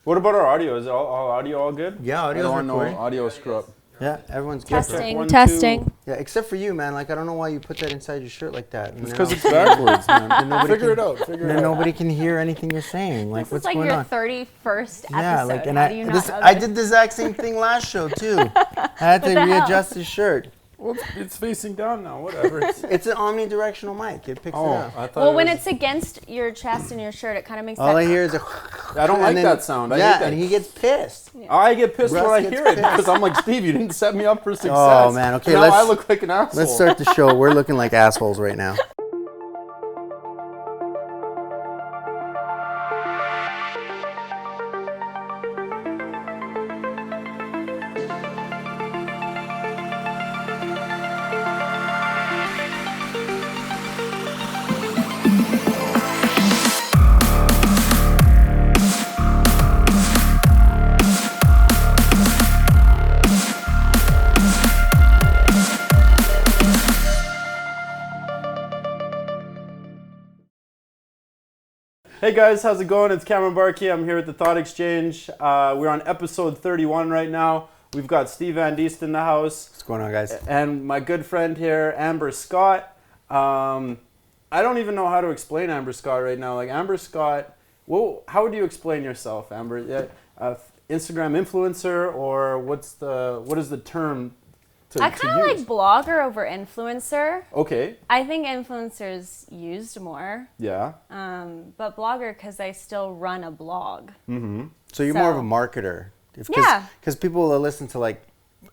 What about our audio? Is all audio all good? Yeah, I audio's don't want no recording. audio screw up. Yeah, everyone's good. Testing, One, testing. two. Yeah, except for you, man. Like, I don't know why you put that inside your shirt like that. It's because it's backwards, man. Figure it out. Then nobody can hear anything you're saying. Like, This what's is like going your on? 31st episode. Yeah, like, and How do you not know I this? did the exact same thing last show too. I had to the hell? readjust his shirt. Well, it's facing down now. Whatever. It's an omnidirectional mic. It picks it up. I thought. Well, when was- it's against your chest and your shirt, it kind of makes All that. I hear is a. I don't and like then- that sound. I yeah, hate that. and he gets pissed. I get pissed Russ when I gets hear it pissed. because I'm like, Steve, you didn't set me up for success. Oh, man. Okay, now let's- I look like an asshole. Let's start the show. We're looking like assholes right now. Hey guys, how's it going? It's Cameron Barkey. I'm here at the ThoughtXchange. We're on episode 31 right now. We've got Steve Van Diest in the house. What's going on, guys? And my good friend here, Amber Scott. I don't even know how to explain Amber Scott right now. Like Amber Scott, well, how would you explain yourself, Amber? Instagram influencer, or what is the term to I kind of like use? blogger over influencer. Okay, I think influencers used more, yeah. but blogger because I still run a blog. Mm-hmm. So you're more of a So- marketer. Yeah. Because people will listen to like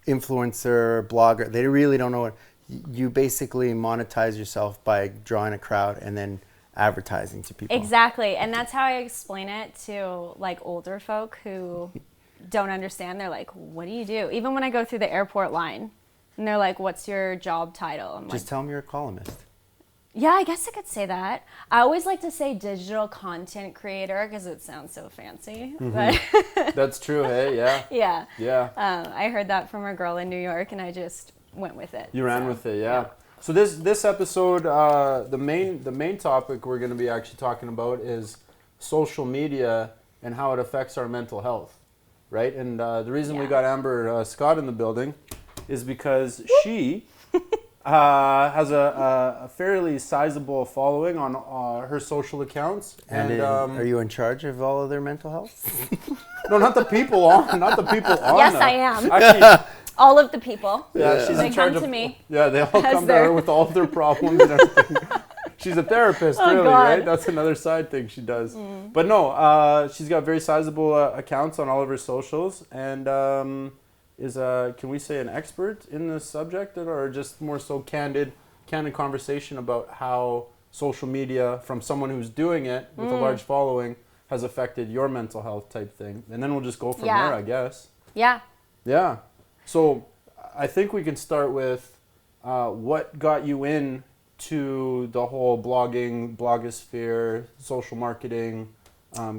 influencer, blogger. They really don't know what you basically monetize yourself by drawing a crowd and then advertising to people. Exactly, and that's how I explain it to like older folk who don't understand. They're like, "What do you do?" Even when I go through the airport line, and they're like, "What's your job title?" I'm Just like, tell them you're a columnist. "Yeah, I guess I could say that." I always like to say digital content creator because it sounds so fancy. But That's true. Hey, yeah, yeah, yeah. I heard that from a girl in New York, and I just went with it. You ran So, with it, yeah. So this episode, the main topic we're going to be actually talking about is social media and how it affects our mental health, right? And the reason we Yeah. got Amber Scott in the building is because she has a fairly sizable following on her social accounts, and are you in charge of all of their mental health? no, not the people on, Yes, I am. Actually, All of the people. yeah, she's They in charge come of. to me. Yeah, they all as come to their- her with all of their problems and everything. She's a therapist, Oh, really, God. right? That's another side thing she does. But no, she's got very sizable accounts on all of her socials, and is can we say an expert in this subject, or just more so candid conversation about how social media, from someone who's doing it with a large following, has affected your mental health type thing, and then we'll just go from Yeah. there, I guess. Yeah. Yeah. So I think we can start with what got you in to the whole blogging, blogosphere, social marketing,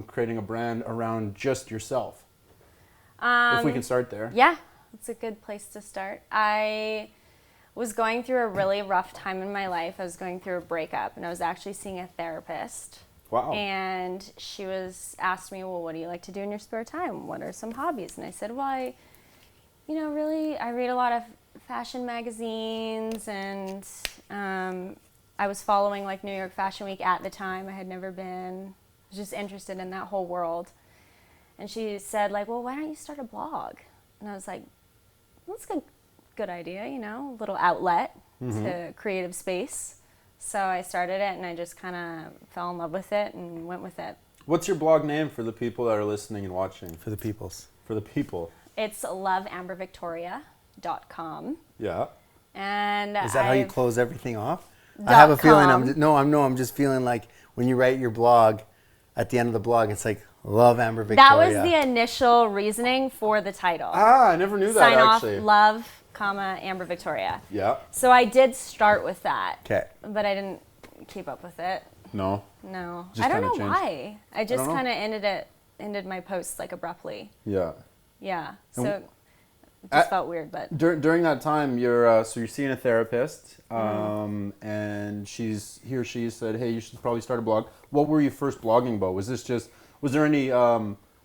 creating a brand around just yourself. If we can start there. Yeah, it's a good place to start. I was going through a really rough time in my life. I was going through a breakup, and I was actually seeing a therapist. Wow. And she asked me, well, what do you like to do in your spare time? What are some hobbies? And I said, well, I read a lot of fashion magazines, and I was following like New York Fashion Week at the time. I had never been. I was just interested in that whole world. And she said, like, well, why don't you start a blog? And I was like, well, that's a good idea, a little outlet to creative space. So I started it, and I just kind of fell in love with it and went with it. What's your blog name for the people that are listening and watching? For the peoples. For the people. It's loveambervictoria.com. Yeah. And Is that how you I've- close everything off? I have a feeling .com. I'm just feeling like when you write your blog, at the end of the blog, it's like, love Amber That Victoria. was the initial reasoning for the title. I never knew that Sign actually. off, love, Amber Victoria. Yeah. So I did start with that. Okay. But I didn't keep up with it. No. No. Just I don't know kinda changed. why. I just don't know. kind of ended my posts like abruptly. Yeah. Yeah. So And- it just felt weird, but During that time, you're seeing a therapist, and she said, "Hey, you should probably start a blog." What were you first blogging about? Was there any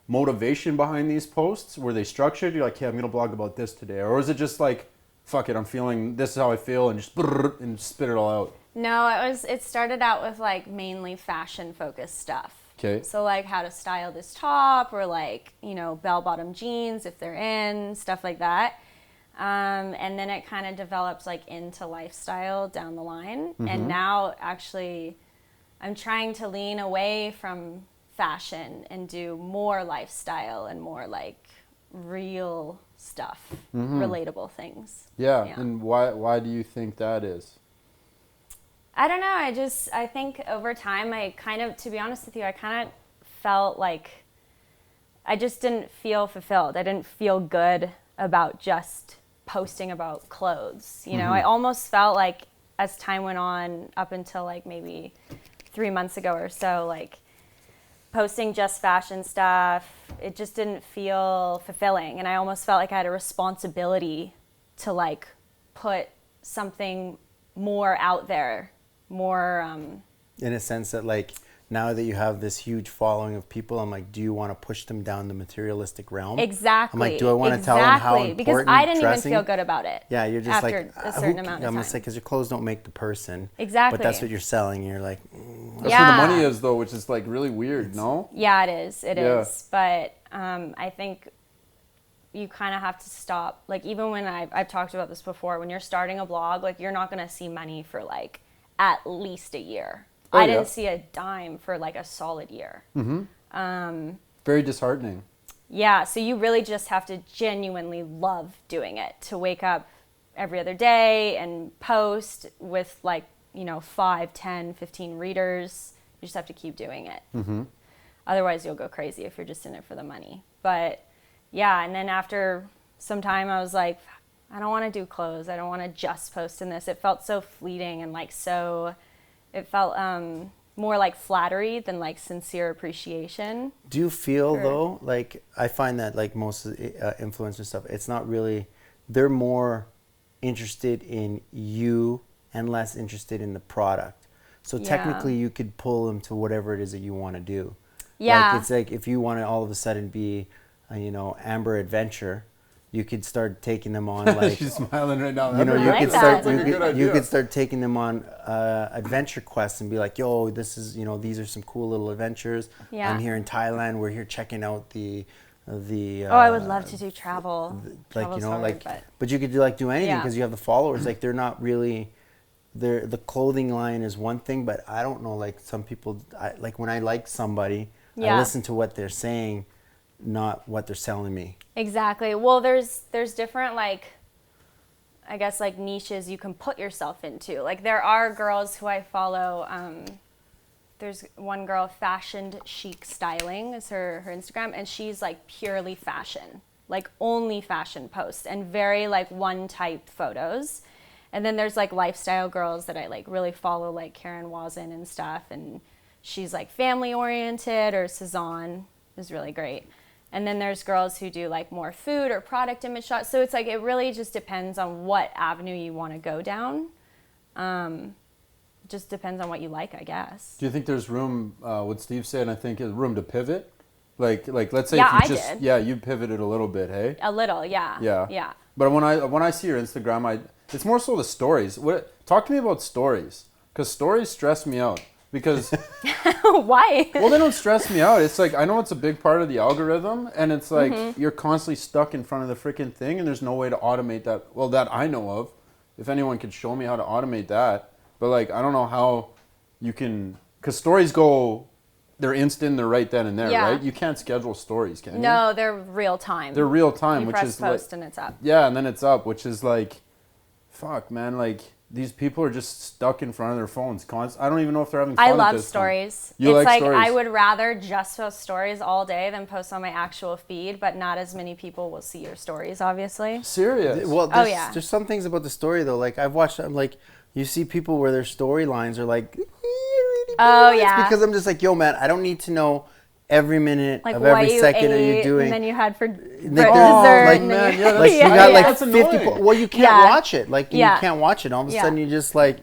motivation behind these posts? Were they structured? You're like, "Okay, I'm gonna blog about this today," or is it just like, "Fuck it, I'm feeling this is how I feel," and just and spit it all out? No, it started out with like mainly fashion focused stuff. Okay. So like how to style this top, or like, you know, bell bottom jeans if they're in, stuff like that. And then it kind of developed like into lifestyle down the line. And now actually I'm trying to lean away from fashion and do more lifestyle and more like real stuff, relatable things. Yeah. And why do you think that is? I don't know. I think over time, to be honest with you, I kind of felt like I just didn't feel fulfilled. I didn't feel good about just posting about clothes. You know, I almost felt like as time went on, up until like maybe 3 months ago or so, like posting just fashion stuff, it just didn't feel fulfilling. And I almost felt like I had a responsibility to like put something more out there. More in a sense that like now that you have this huge following of people, I'm like, do you want to push them down the materialistic realm? Exactly. I'm like, do I want to tell them how important because I didn't dressing? even feel good about it. Yeah, you're just after like a certain amount of time. I'm just like, because your clothes don't make the person. Exactly. But that's what you're selling. You're like, That's where the money is, though, which is like really weird. No. Yeah, it is. It is. But I think you kind of have to stop. Like even when I've talked about this before, when you're starting a blog, like you're not going to see money for like at least a year. I didn't see a dime for like a solid year. Very disheartening. Yeah, so you really just have to genuinely love doing it, to wake up every other day and post with like, you know, 5, 10, 15 readers. You just have to keep doing it. Otherwise you'll go crazy if you're just in it for the money. But yeah, and then after some time I was like, I don't want to do clothes. I don't want to just post in this. It felt so fleeting and like it felt more like flattery than like sincere appreciation. do you feel though, like I find that like most of the influencer stuff, it's not really, they're more interested in you and less interested in the product. So technically you could pull them to whatever it is that you want to do. Yeah. Like it's like if you want to all of a sudden be, you know, Amber Adventure, you could start taking them on like She's smiling right now. you know, I like that. you could start taking them on adventure quests and be like, yo, this is, you know, these are some cool little adventures. Yeah. I'm here in Thailand. We're here checking out the I would love to do travel. Like, you know, hard, like, but you could do anything because you have the followers. Like they're not really, the clothing line is one thing, but I don't know, like some people, like when I like somebody, I listen to what they're saying, not what they're selling me. Exactly. Well, there's different, like, I guess, like niches you can put yourself into. Like there are girls who I follow. There's one girl, Fashioned Chic Styling is her Instagram, and she's like purely fashion, like only fashion posts and very like one type photos. And then there's like lifestyle girls that I like really follow, like Karen Wazin and stuff, and she's like family oriented, or Cezanne is really great. And then there's girls who do like more food or product image shots. So it's like, it really just depends on what avenue you want to go down. Just depends on what you like, I guess. Do you think there's room, what Steve said, I think, is room to pivot? Like let's say Yeah, if you I did. you pivoted a little bit, hey? A little, yeah. Yeah. But when I see your Instagram, it's more so the stories. Talk to me about stories, because stories stress me out. Because why? Well, they don't stress me out. It's like, I know it's a big part of the algorithm, and it's like you're constantly stuck in front of the freaking thing, and there's no way to automate that. Well, that I know of. If anyone could show me how to automate that, but like I don't know how you can, because stories they're instant, they're right then and there, right? You can't schedule stories, can you? No, they're real time. They're real time, you which press is post like, and it's up. Yeah, and then it's up, which is like, fuck, man, like. These people are just stuck in front of their phones. I don't even know if they're having fun. I at love this stories. Time. You it's like stories. I would rather just post stories all day than post on my actual feed, but not as many people will see your stories, obviously. Serious? Well, there's some things about the story though. Like I've watched, like you see people where their storylines are like, oh yeah, because I'm just like, yo, man, I don't need to know every minute like of every second ate, are you doing. And then you had for like, dessert. Like, and man, then like you got like 50. annoying. Well, you can't watch it. Like you Yeah. can't watch it. All of a sudden, you're just like,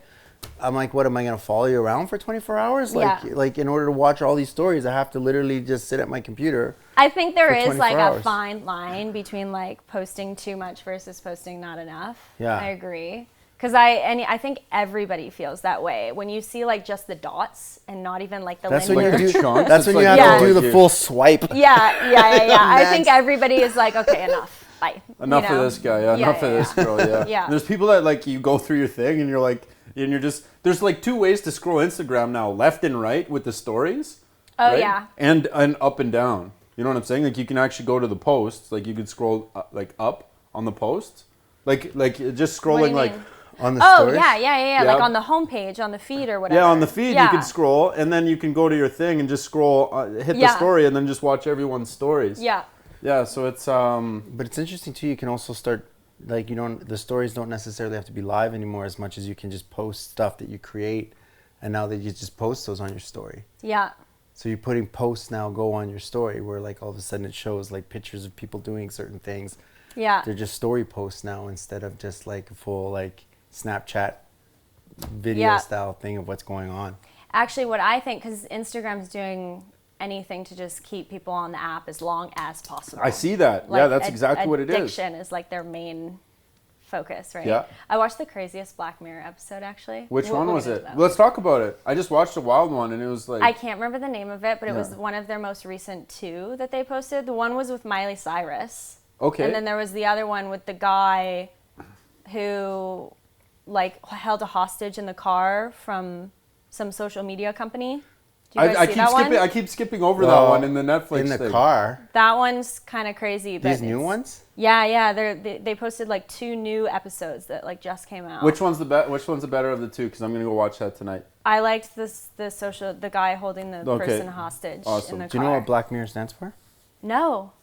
I'm like, what am I gonna follow you around for 24 hours? Like in order to watch all these stories, I have to literally just sit at my computer. I think there is like hours. a fine line between like posting too much versus posting not enough. Yeah. I agree. Because I think everybody feels that way. When you see like just the dots and not even like the linear. That's when you have to do the full swipe. Yeah. I think everybody is like, okay, enough. Bye. Enough of this guy. Enough of this girl. Yeah. There's people that like you go through your thing and you're like, and you're just, there's like 2 ways to scroll Instagram now, left and right with the stories. Oh, right? yeah. And up and down. You know what I'm saying? Like you can actually go to the posts. Like you could scroll like up on the post. Like just scrolling like. On the stories? Yeah. Like on the homepage, on the feed or whatever. Yeah, on the feed you can scroll, and then you can go to your thing and just scroll, hit the story, and then just watch everyone's stories. Yeah. Yeah, so it's... But it's interesting, too. You can also start, like, the stories don't necessarily have to be live anymore as much as you can just post stuff that you create, and now that you just post those on your story. Yeah. So you're putting posts now go on your story where, like, all of a sudden it shows, like, pictures of people doing certain things. Yeah. They're just story posts now instead of just, like, a full, like... Snapchat video style thing of what's going on. Actually, what I think, because Instagram's doing anything to just keep people on the app as long as possible. I see that. Like, yeah, that's exactly what it is. Addiction is like their main focus, right? Yeah. I watched the craziest Black Mirror episode, actually. Which one was it? Let's talk about it. I just watched a wild one, and it was like... I can't remember the name of it, but it was one of their most recent 2 that they posted. The one was with Miley Cyrus. Okay. And then there was the other one with the guy who... like held a hostage in the car from some social media company. Do you guys see that one? I keep skipping over that one in the Netflix in the thing. car. That one's kind of crazy. But these new ones? Yeah. They posted like 2 new episodes that like just came out. Which one's the better of the 2? Because I'm gonna go watch that tonight. I liked the guy holding the person hostage in the car. Do you know what Black Mirror stands for? No.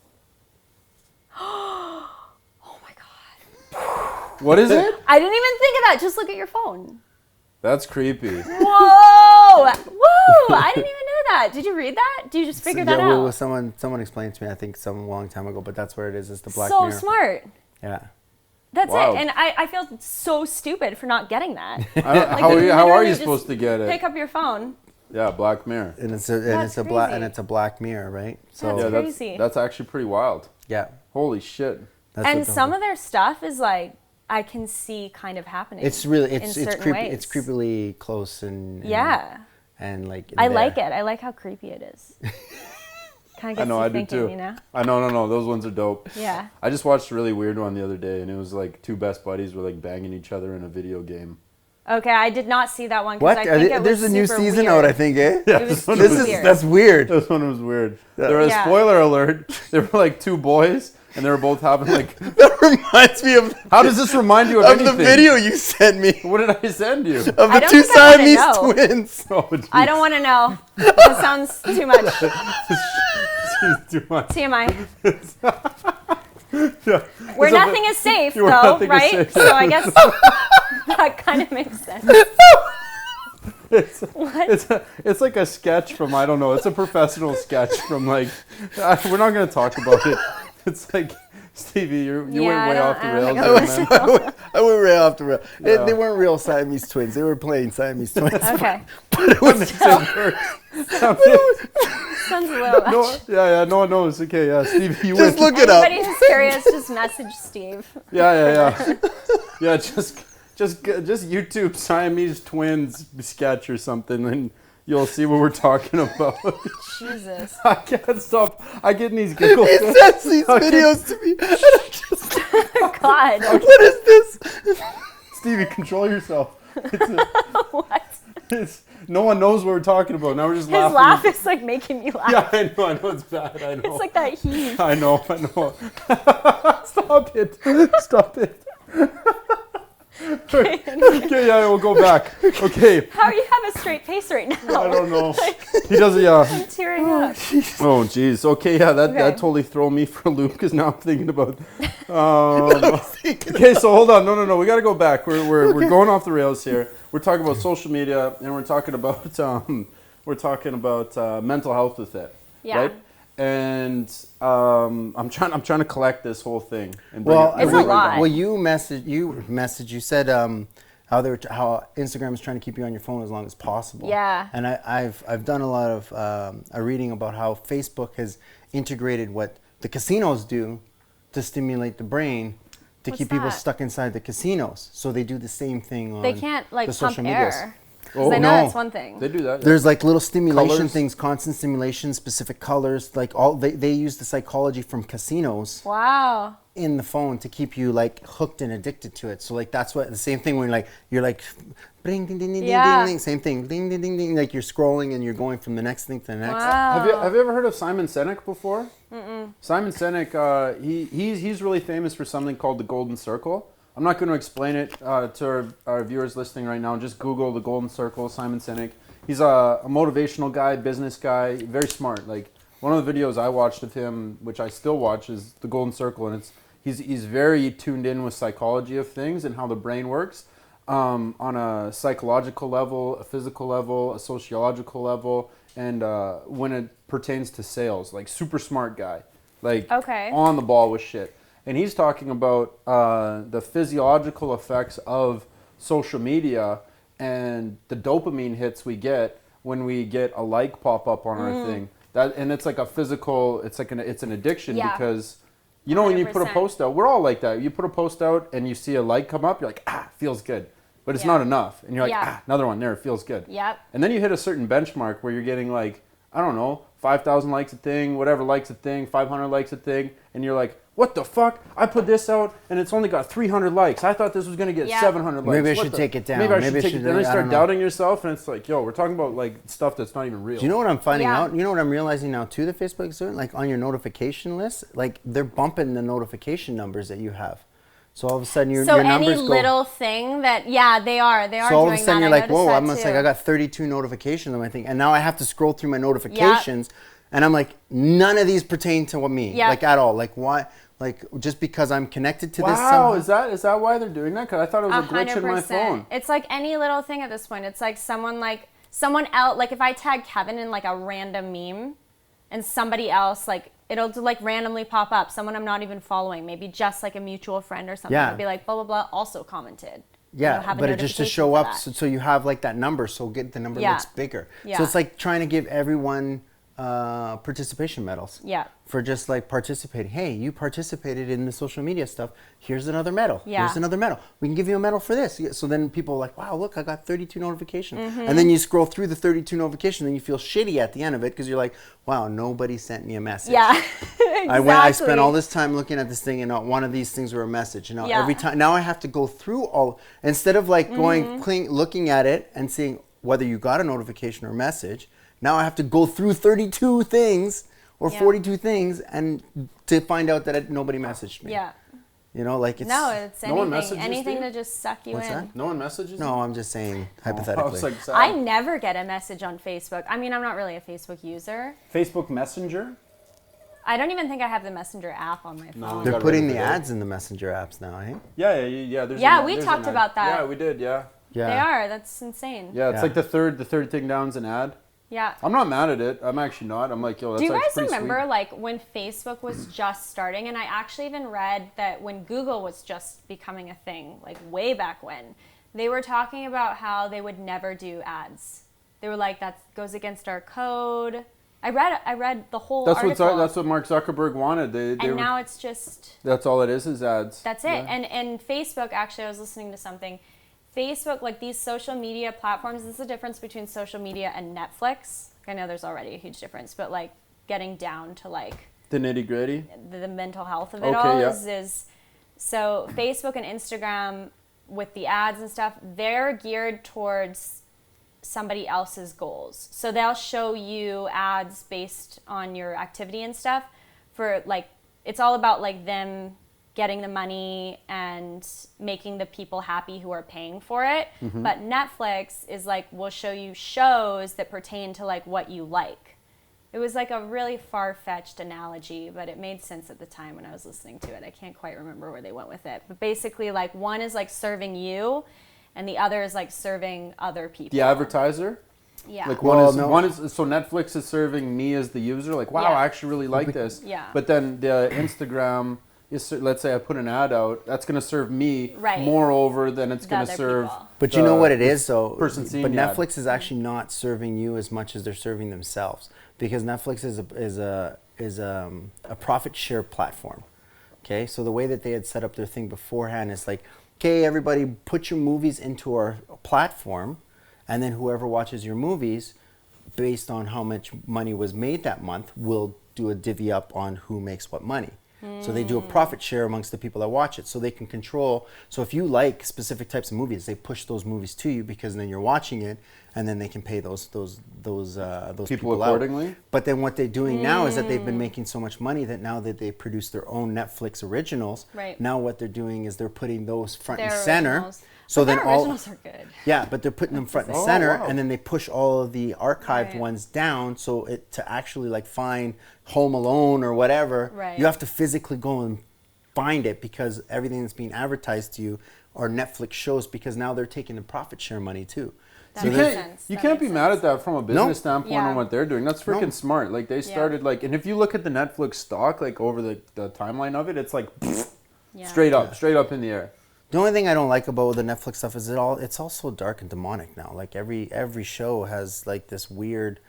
What is it? I didn't even think of that. Just look at your phone. That's creepy. Whoa! I didn't even know that. Did you read that? Did you just figure that out? Well, someone explained to me, I think some long time ago, but that's where it is. It's the Black Mirror. So smart. Yeah. That's it. And I feel so stupid for not getting that. How are you supposed to get it? Pick up your phone. Yeah, Black Mirror. And it's a black mirror, right? So that's crazy. That's actually pretty wild. Yeah. Holy shit. And some of their stuff is like I can see kind of happening. It's really it's creepy. It's creepily close and and like I like it. I like how creepy it is. Kind of gets you thinking, do too. You know? I know, no, those ones are dope. Yeah. I just watched a really weird one the other day, and it was like 2 best buddies were like banging each other in a video game. Okay, I did not see that one. What? I think There's a new season weird. out, I think, eh? Yeah, that's weird. This one was weird. There was a spoiler alert. There were like 2 boys, and they were both having like... That reminds me of... How does this remind you of anything? Of the video you sent me. What did I send you? Of the 2 Siamese twins. Oh, I don't want to know. That sounds too much. Too much. TMI. Yeah. Where nothing is safe, though, right? So I guess that kind of makes sense. It's like a sketch from, I don't know, it's a professional sketch from like, we're not going to talk about it. It's like, Stevie, you went way off the rails there, man. I went way off the rails. Yeah. They weren't real Siamese twins. They were playing Siamese twins. Okay. But it was sounds a little much. No one knows. Okay, yeah, Stevie, you just look it up. Anybody who's curious, just message Steve. Yeah. Yeah, just YouTube Siamese twins sketch or something, and you'll see what we're talking about. Jesus. I can't stop. I get in these giggles. He sends these videos to me. And I just, God. What is this? Stevie, control yourself. What? No one knows what we're talking about. Now we're just laughing. His laugh is like making me laugh. Yeah, I know it's bad. I know. It's like that heave. I know. Stop it. Okay, yeah, we'll go back. Okay. How do you have a straight face right now? I don't know. He doesn't, yeah. I'm tearing up. Oh, jeez. Okay, yeah, that totally threw me for a loop because now I'm thinking about... okay, so hold on. No. We got to go back. We're going off the rails here. We're talking about social media, and we're talking about mental health with it. Yeah. Right? And I'm trying to collect this whole thing. And it's a lot. Well, you said how Instagram is trying to keep you on your phone as long as possible. Yeah. And I've done a lot of a reading about how Facebook has integrated what the casinos do to stimulate the brain to What's keep people that? stuck inside the casinos. So they do the same thing on They can't like the pump social medias. air. Oh, I know no. that's one thing. They do that. There's like little stimulation Colors. things, constant stimulation, specific colors, like all they use the psychology from casinos Wow. in the phone to keep you like hooked and addicted to it. So like that's what the same thing when like you're like ding ding ding ding Yeah. ding ding, same thing, ding ding ding ding, like you're scrolling and you're going from the next thing to the next. Wow. Have you ever heard of Simon Sinek before? Mm-mm. Simon Sinek, he's really famous for something called the Golden Circle. I'm not going to explain it to our viewers listening right now. Just Google the Golden Circle, Simon Sinek. He's a motivational guy, business guy, very smart. Like one of the videos I watched of him, which I still watch, is the Golden Circle, and he's very tuned in with psychology of things and how the brain works on a psychological level, a physical level, a sociological level, and when it pertains to sales, like super smart guy, like Okay. on the ball with shit. And he's talking about the physiological effects of social media and the dopamine hits we get when we get a like pop up on our thing. And it's like a physical, it's an addiction Yeah. because you know when you put a 100%. post out, we're all like that. You put a post out and you see a like come up, you're like, feels good. But it's Yeah. not enough. And you're like, Yeah. another one there, it feels good. Yep. And then you hit a certain benchmark where you're getting like, I don't know, 5,000 likes a thing, whatever likes a thing, 500 likes a thing, and you're like, what the fuck? I put this out and it's only got 300 likes. I thought this was gonna get Yeah. 700 likes. Maybe I What should the- take it down. Maybe I Maybe I should take should- it down. Then you I start don't know. doubting yourself, and it's like, yo, we're talking about like stuff that's not even real. Do you know what I'm finding Yeah. out? You know what I'm realizing now too, the Facebook is doing? Like on your notification list, like they're bumping the notification numbers that you have. So all of a sudden your So numbers any go. little thing that they are So all of a doing sudden that. you're I like, noticed whoa, that I'm just like, too. I got 32 notifications on my thing. And now I have to scroll through my notifications and I'm like, none of these pertain to me, Yeah. like at all. Like why? Like just because I'm connected to this Wow, somehow? is that why they're doing that? Because I thought it was a glitch in my 100%. phone. It's like any little thing at this point. It's like someone else, like if I tag Kevin in like a random meme and somebody else, like it'll like randomly pop up, someone I'm not even following, maybe just like a mutual friend or something. Yeah. It'll be like blah, blah, blah, also commented. Yeah, You'll have a but it just to notification show for up, that. so you have like that number, so get the number Yeah. looks bigger. Yeah. So it's like trying to give everyone participation medals. Yeah. For just like participating. Hey, you participated in the social media stuff. Here's another medal. Yeah. Here's another medal. We can give you a medal for this. Yeah, so then people are like, wow, look, I got 32 notifications. Mm-hmm. And then you scroll through the 32 notifications, and you feel shitty at the end of it because you're like, wow, nobody sent me a message. Yeah, exactly. I spent all this time looking at this thing, and not one of these things were a message. You know, Yeah. every time now I have to go through all instead of like going looking at it and seeing whether you got a notification or message. Now I have to go through 32 things or Yeah. 42 things and to find out that nobody messaged me. Yeah. You know, like it's No, it's No one anything, messages anything you? to just suck you What's in. that? No one messages no, you? I'm just saying I hypothetically. was like, I never get a message on Facebook. I mean, I'm not really a Facebook user. Facebook Messenger? I don't even think I have the Messenger app on my phone. No. They're got putting rid the of it. ads in the messenger apps now, eh? Yeah. There's Yeah, an- we there's talked an ad. about that. Yeah, we did. Yeah. Yeah. They are. That's insane. Yeah, it's Yeah. like the third thing down's an ad. Yeah. I'm not mad at it. I'm actually not. I'm like, yo, that's Do you like guys pretty remember sweet. like when Facebook was just starting? And I actually even read that when Google was just becoming a thing, like way back when, they were talking about how they would never do ads. They were like, that goes against our code. I read the whole article. That's what Mark Zuckerberg wanted. They and were, now it's just that's all it is ads. that's it. Yeah. And Facebook, actually, I was listening to something. Facebook, like these social media platforms, this is the difference between social media and Netflix. I know there's already a huge difference, but like getting down to like The nitty gritty. the mental health of it Okay, all yeah. is so Facebook and Instagram with the ads and stuff, they're geared towards somebody else's goals. So they'll show you ads based on your activity and stuff for like, it's all about like them getting the money and making the people happy who are paying for it. Mm-hmm. But Netflix is like, we'll show you shows that pertain to like what you like. It was like a really far-fetched analogy, but it made sense at the time when I was listening to it. I can't quite remember where they went with it. But basically, like, one is like serving you, and the other is like serving other people. The advertiser. Yeah. Like Well, one is so Netflix is serving me as the user. Like, wow, Yeah. I actually really like this. Yeah. But then the Instagram let's say I put an ad out, that's going to serve me Right. more over than it's The going to other serve. people. But you know what it is, though? person seeing But the ad. Netflix is actually not serving you as much as they're serving themselves, because Netflix is a profit share platform. Okay, so the way that they had set up their thing beforehand is like, okay, everybody, put your movies into our platform, and then whoever watches your movies, based on how much money was made that month, will do a divvy up on who makes what money. So they do a profit share amongst the people that watch it, so they can control. So if you like specific types of movies, they push those movies to you, because then you're watching it, and then they can pay those people accordingly. out. But then what they're doing now is that they've been making so much money that now that they produce their own Netflix originals, Right. now what they're doing is they're putting those front Their and center. originals. So But then their all originals are good. yeah, but they're putting them front and Oh, center, wow. and then they push all of the archived Right. ones down, so it to actually like find Home Alone or whatever, Right. you have to physically go and find it, because everything that's being advertised to you are Netflix shows, because now they're taking the profit share money too. That You makes can't, sense. you That can't makes be mad sense. at that from a business No. standpoint Yeah. on what they're doing. That's freaking No. smart. Like they started like, and if you look at the Netflix stock, like over the timeline of it, it's like Yeah. straight up in the air. The only thing I don't like about the Netflix stuff is it's all so dark and demonic now. Like every show has like this weird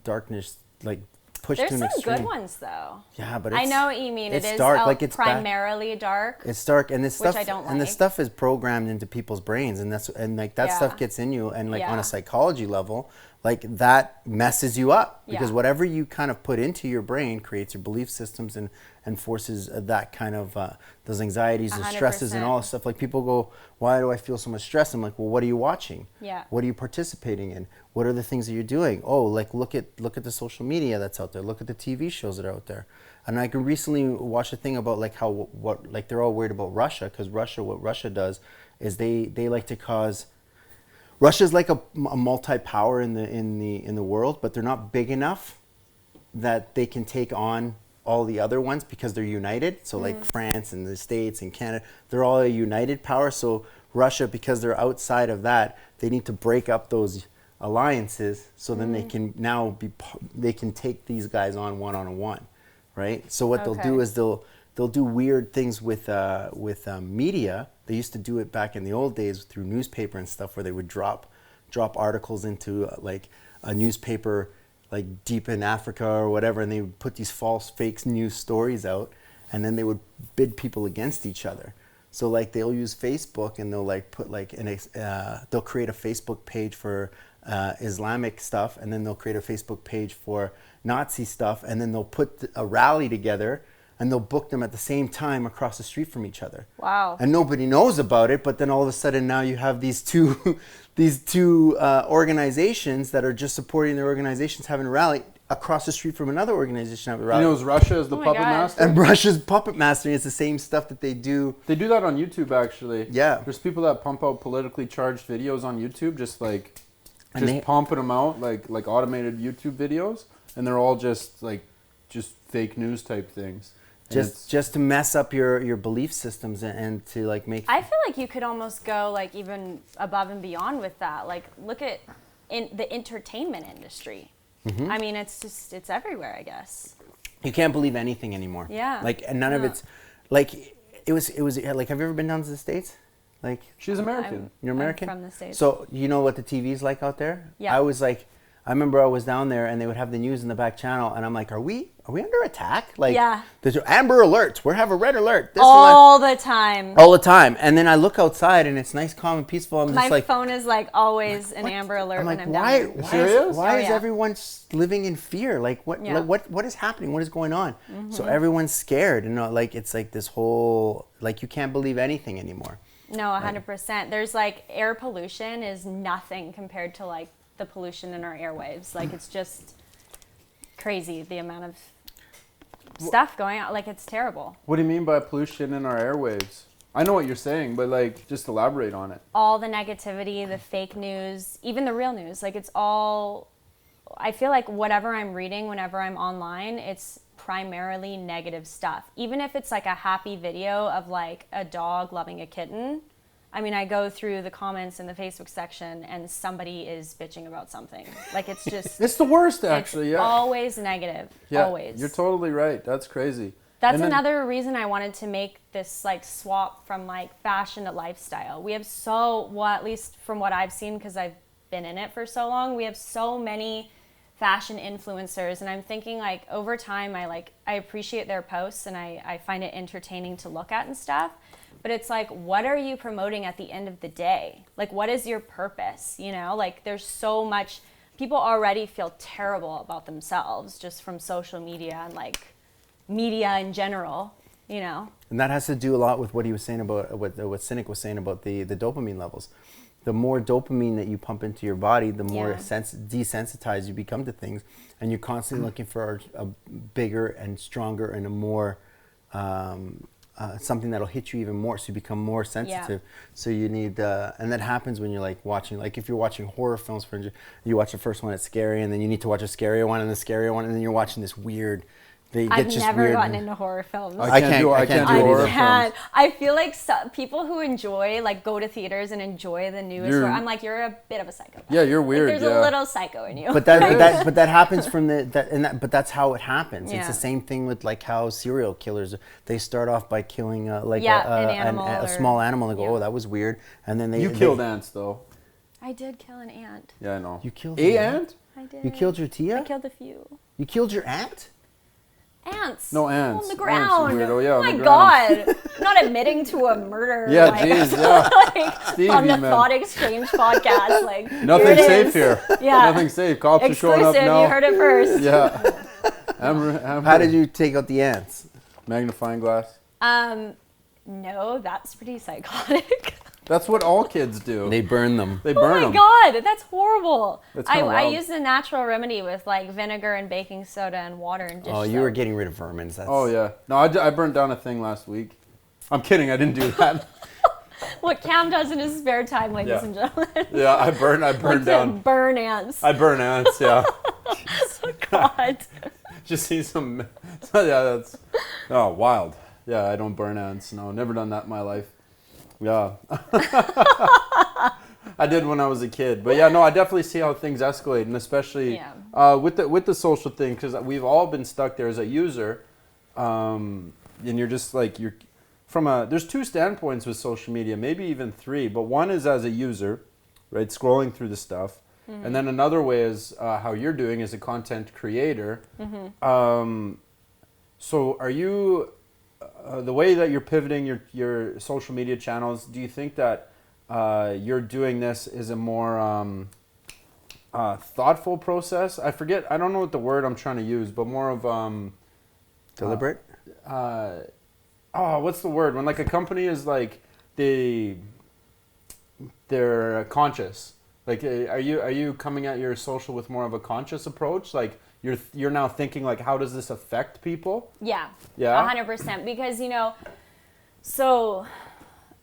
darkness, like pushed There's to an some extreme. good ones though. Yeah, but I know what you mean. it's It is dark, like it's primarily dark. It's dark, and this Which stuff I don't and this like. stuff is programmed into people's brains, and that Yeah. stuff gets in you, and like on Yeah. a psychology level, like that messes you up, because Yeah. whatever you kind of put into your brain creates your belief systems and forces that kind of those anxieties and stresses and 100%. all this stuff. Like people go, why do I feel so much stress? I'm like, well, what are you watching? Yeah. What are you participating in? What are the things that you're doing? Oh, like look at the social media that's out there. Look at the TV shows that are out there. And I can recently watch a thing about like how what like they're all worried about Russia, because what Russia does is they like to cause. Russia's like a multi-power in the world, but they're not big enough that they can take on all the other ones, because they're united. So like France and the States and Canada, they're all a united power. So Russia, because they're outside of that, they need to break up those alliances, so then they can take these guys on one, right? So what they'll do Okay. is they'll do weird things with media. They used to do it back in the old days through newspaper and stuff, where they would drop articles into like a newspaper like deep in Africa or whatever, and they would put these false fake news stories out, and then they would bid people against each other. So like they'll use Facebook, and they'll like put like they'll create a Facebook page for Islamic stuff, and then they'll create a Facebook page for Nazi stuff, and then they'll put a rally together, and they'll book them at the same time across the street from each other. Wow. And nobody knows about it, but then all of a sudden now you have these two organizations that are just supporting their organizations having a rally across the street from another organization having a He rally. knows Russia is the Oh my puppet God. master. And Russia's puppet mastering is the same stuff that they do. They do that on YouTube actually. Yeah. There's people that pump out politically charged videos on YouTube, just And they- pumping them out like automated YouTube videos, and they're all just fake news type things. And Just to mess up your belief systems and to like make. I feel like you could almost go like even above and beyond with that. Like look at in the entertainment industry. Mm-hmm. I mean, it's everywhere, I guess. You can't believe anything anymore. Yeah. Like, and none of Yeah. it's like it was like. Have you ever been down to the States? Like, she's American. you're American. I'm from the States. So you know what the TV's like out there? Yeah. I remember I was down there, and they would have the news in the back channel, and I'm like, are we under attack? Like, Yeah. there's Amber Alerts. We have a red alert. This all the time. all the time. And then I look outside, and it's nice, calm, and peaceful. I'm My just like, phone is like always an what? Amber Alert I'm when like, I'm why? down there. Serious? Why Oh, is yeah. everyone living in fear? Like, what? Yeah. Like, what is happening? What is going on? Mm-hmm. So everyone's scared, and like it's like this whole like you can't believe anything anymore. No, 100%. There's like air pollution is nothing compared to like the pollution in our airwaves. Like it's just crazy the amount of stuff going on. Like it's terrible. What do you mean by pollution in our airwaves? I know what you're saying, but like just elaborate on it. All the negativity, the fake news, even the real news. Like it's all, I feel like whatever I'm reading, whenever I'm online, it's primarily negative stuff. Even if it's like a happy video of like a dog loving a kitten. I mean, I go through the comments in the Facebook section and somebody is bitching about something. Like it's just, It's the worst actually, it's yeah. always negative. Yeah, Always. you're totally right. That's crazy. That's another reason I wanted to make this like swap from like fashion to lifestyle. We have at least from what I've seen, because I've been in it for so long, we have so many fashion influencers, and I'm thinking like over time I appreciate their posts and I find it entertaining to look at and stuff. But it's like, what are you promoting at the end of the day? Like, what is your purpose? You know, like there's so much, people already feel terrible about themselves just from social media and like media in general, you know. And that has to do a lot with what he was saying about, what Cynic was saying about the dopamine levels. The more dopamine that you pump into your body, the more desensitized you become to things. And you're constantly looking for a bigger and stronger and a more, something that'll hit you even more, so you become more sensitive. So you need, and that happens when you're like watching, like if you're watching horror films, for instance, you watch the first one, it's scary, and then you need to watch a scarier one and the scarier one, and then you're watching this weird. I've never gotten into horror films. I can't do horror films. I feel like people who enjoy, like, go to theaters and enjoy the newest horror, I'm like, you're a bit of a psychopath. Yeah, you're weird. Like, there's a little psycho in you. But that happens from but that's how it happens. Yeah. It's the same thing with like how serial killers, they start off by killing a small animal and they go, oh, that was weird, and then they killed ants though. I did kill an ant. Yeah, I know. You killed an ant? I did. You killed your Tia? I killed a few. You killed your ant? Ants. No, ants. On the ground. Weirdo. Yeah, oh my God. I'm not admitting to a murder. Yeah, jeez, yeah. Stevie, on the ThoughtXchange podcast. Like, nothing's safe here. Yeah. Nothing's safe. Cops are showing up now. You heard it first. Yeah. How did you take out the ants? Magnifying glass? No, that's pretty psychotic. That's what all kids do. They burn them. They burn them. Oh my God, that's horrible. That's I used a natural remedy with like vinegar and baking soda and water and dish soap. You were getting rid of vermin. Oh yeah. No, I burned down a thing last week. I'm kidding. I didn't do that. What Cam does in his spare time, ladies and gentlemen. Yeah, I burn down. Burn ants. I burn ants. Yeah. Oh God. Just see some. Yeah, that's. Oh, wild. Yeah, I don't burn ants. No, never done that in my life. Yeah. I did when I was a kid. But yeah, no, I definitely see how things escalate, and especially with the social thing, because we've all been stuck there as a user, and you're just like, there's two standpoints with social media, maybe even three, but one is as a user, right, scrolling through the stuff, and then another way is how you're doing as a content creator. So are you... the way that you're pivoting your social media channels, do you think that you're doing this is a more thoughtful process? I don't know what the word I'm trying to use, but more of deliberate? What's the word? When like a company is like they're conscious. Like, are you coming at your social with more of a conscious approach? Like, you're now thinking like, how does this affect people? Yeah. Yeah. 100%. Because, so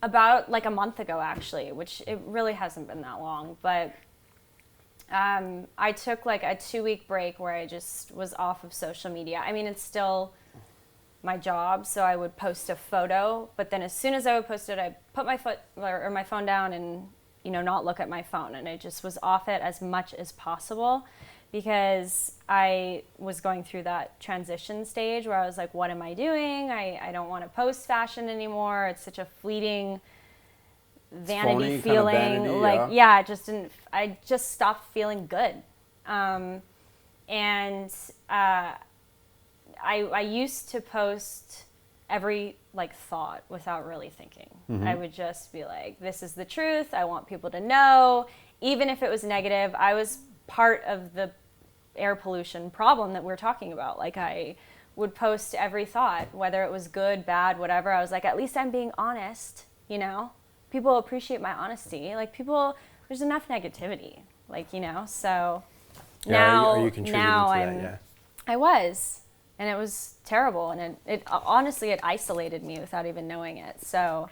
about like a month ago actually, which it really hasn't been that long, but I took like a 2-week break where I just was off of social media. I mean, it's still my job, so I would post a photo, but then as soon as I would post it, I'd put my phone down and, not look at my phone. And I just was off it as much as possible, because I was going through that transition stage where I was like, what am I doing? I don't want to post fashion anymore. It's such a fleeting vanity feeling. Kind of vanity, I just stopped feeling good. I used to post every like thought without really thinking. I would just be like, this is the truth. I want people to know. Even if it was negative, I was part of the air pollution problem that we're talking about. Like, I would post every thought, whether it was good, bad, whatever. I was like, at least I'm being honest, People appreciate my honesty. Like, there's enough negativity, so now are you contributing to that? I was. And it was terrible, and it honestly, it isolated me without even knowing it. So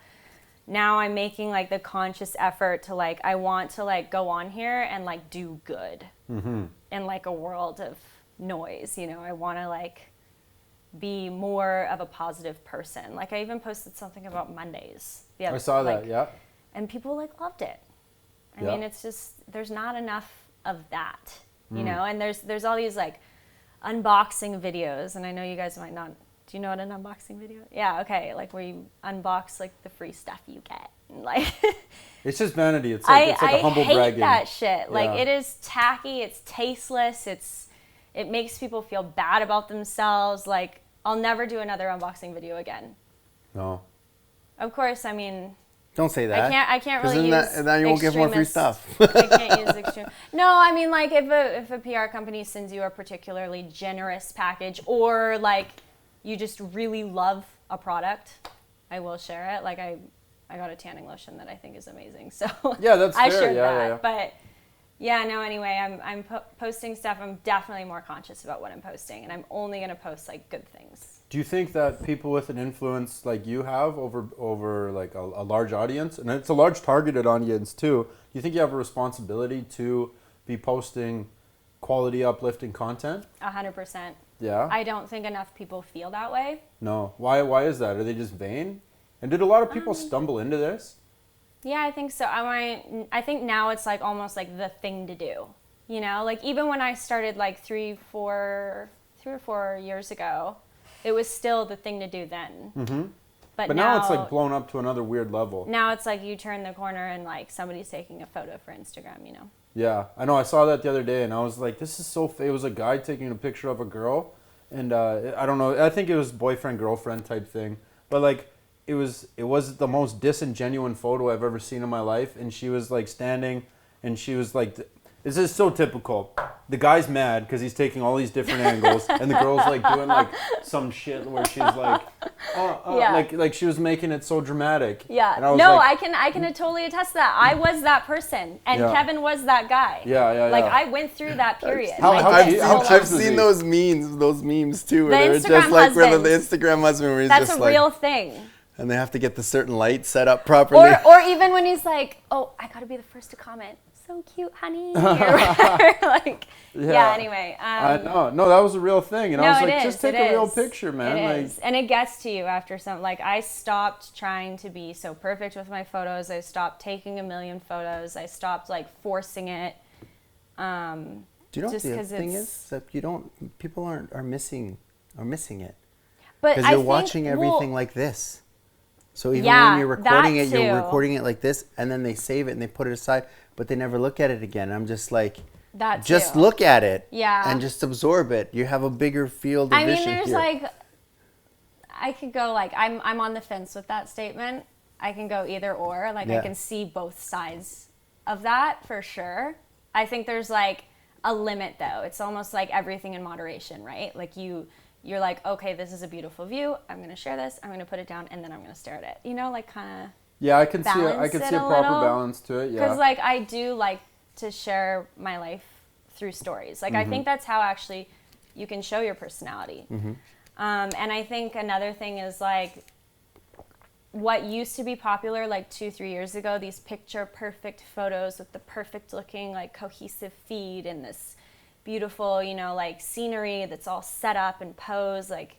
now I'm making like the conscious effort to like, I want to like go on here and like do good in like a world of noise. I want to like be more of a positive person. Like, I even posted something about Mondays. I saw that, yeah. And people like loved it. I mean, it's just, there's not enough of that, and there's all these like unboxing videos, and I know you guys might not Do you know what an unboxing video? Yeah, okay. Like where you unbox like the free stuff you get. And, like It's just vanity. It's like a humble hate bragging. that shit. Like Yeah. it is tacky. It's tasteless. It makes people feel bad about themselves. Like I'll never do another unboxing video again. No. Of course, I mean. Don't say that. I can't 'Cause really then use. then you won't get more free extremist- stuff. I can't use extreme. No, I mean like if a PR company sends you a particularly generous package, or like you just really love a product, I will share it. Like I got a tanning lotion that I think is amazing, so Yeah, that's I fair. shared Yeah, that. yeah. But yeah, no. Anyway, I'm posting stuff. I'm definitely more conscious about what I'm posting, and I'm only gonna post like good things. Do you think that people with an influence like you have over like a large audience, and it's a large targeted audience too, do you think you have a responsibility to be posting quality, uplifting content? 100%. Yeah. I don't think enough people feel that way. No. Why is that? Are they just vain? And did a lot of people stumble into this? Yeah, I think so. I think now it's like almost like the thing to do. You know, like even when I started like 3 or 4 years ago, it was still the thing to do then. Mm-hmm. But now it's like blown up to another weird level. Now it's like you turn the corner and like somebody's taking a photo for Instagram, you know? Yeah, I know. I saw that the other day, and I was like, "This is so." It was a guy taking a picture of a girl, and I don't know. I think it was boyfriend girlfriend type thing, but like it was the most disingenuous photo I've ever seen in my life. And she was like standing, and she was like, "This is so typical." The guy's mad because he's taking all these different angles, and the girl's like doing like some shit where she's like, Yeah. like she was making it so dramatic. Yeah. And I was No, like, I can totally attest to that. I was that person, and Yeah. Kevin was that guy. Yeah. Like I went through that period. How- Like, how this do you- whole how life. I've cheap is seen he? those memes too, where The they're Instagram just like where the husband. Instagram husband where he's That's just a like, real thing. and they have to get the certain light set up properly. Or even when he's like, "Oh, I gotta be the first to comment. So cute, honey." Or whatever. Like, yeah. Anyway. No, that was a real thing, and I was No, like, it is, just take it a real is. picture, man. It Like, is. And it gets to you after some. Like I stopped trying to be so perfect with my photos. I stopped taking a million photos. I stopped like forcing it. Do you know what just the 'cause thing it's- is? That people are missing it. But Because I you're think, watching everything well, like this. So even Yeah, when you're recording that it, you're too. recording it like this, and then they save it and they put it aside, but they never look at it again. I'm just like, that just too. look at it, Yeah. and just absorb it. You have a bigger field of I mean, vision there's here. like, I could go like, I'm on the fence with that statement. I can go either or. Like Yeah. I can see both sides of that for sure. I think there's like a limit though. It's almost like everything in moderation, right? Like you're like, okay, this is a beautiful view. I'm gonna share this. I'm gonna put it down, and then I'm gonna stare at it. You know, like kind of. yeah, I can see Balance it a a proper little. balance to it. Yeah. Because like I do like to share my life through stories. Like I think that's how actually you can show your personality. And I think another thing is like what used to be popular like 2-3 years ago, these picture perfect photos with the perfect looking like cohesive feed and this beautiful, you know, like scenery that's all set up and posed. Like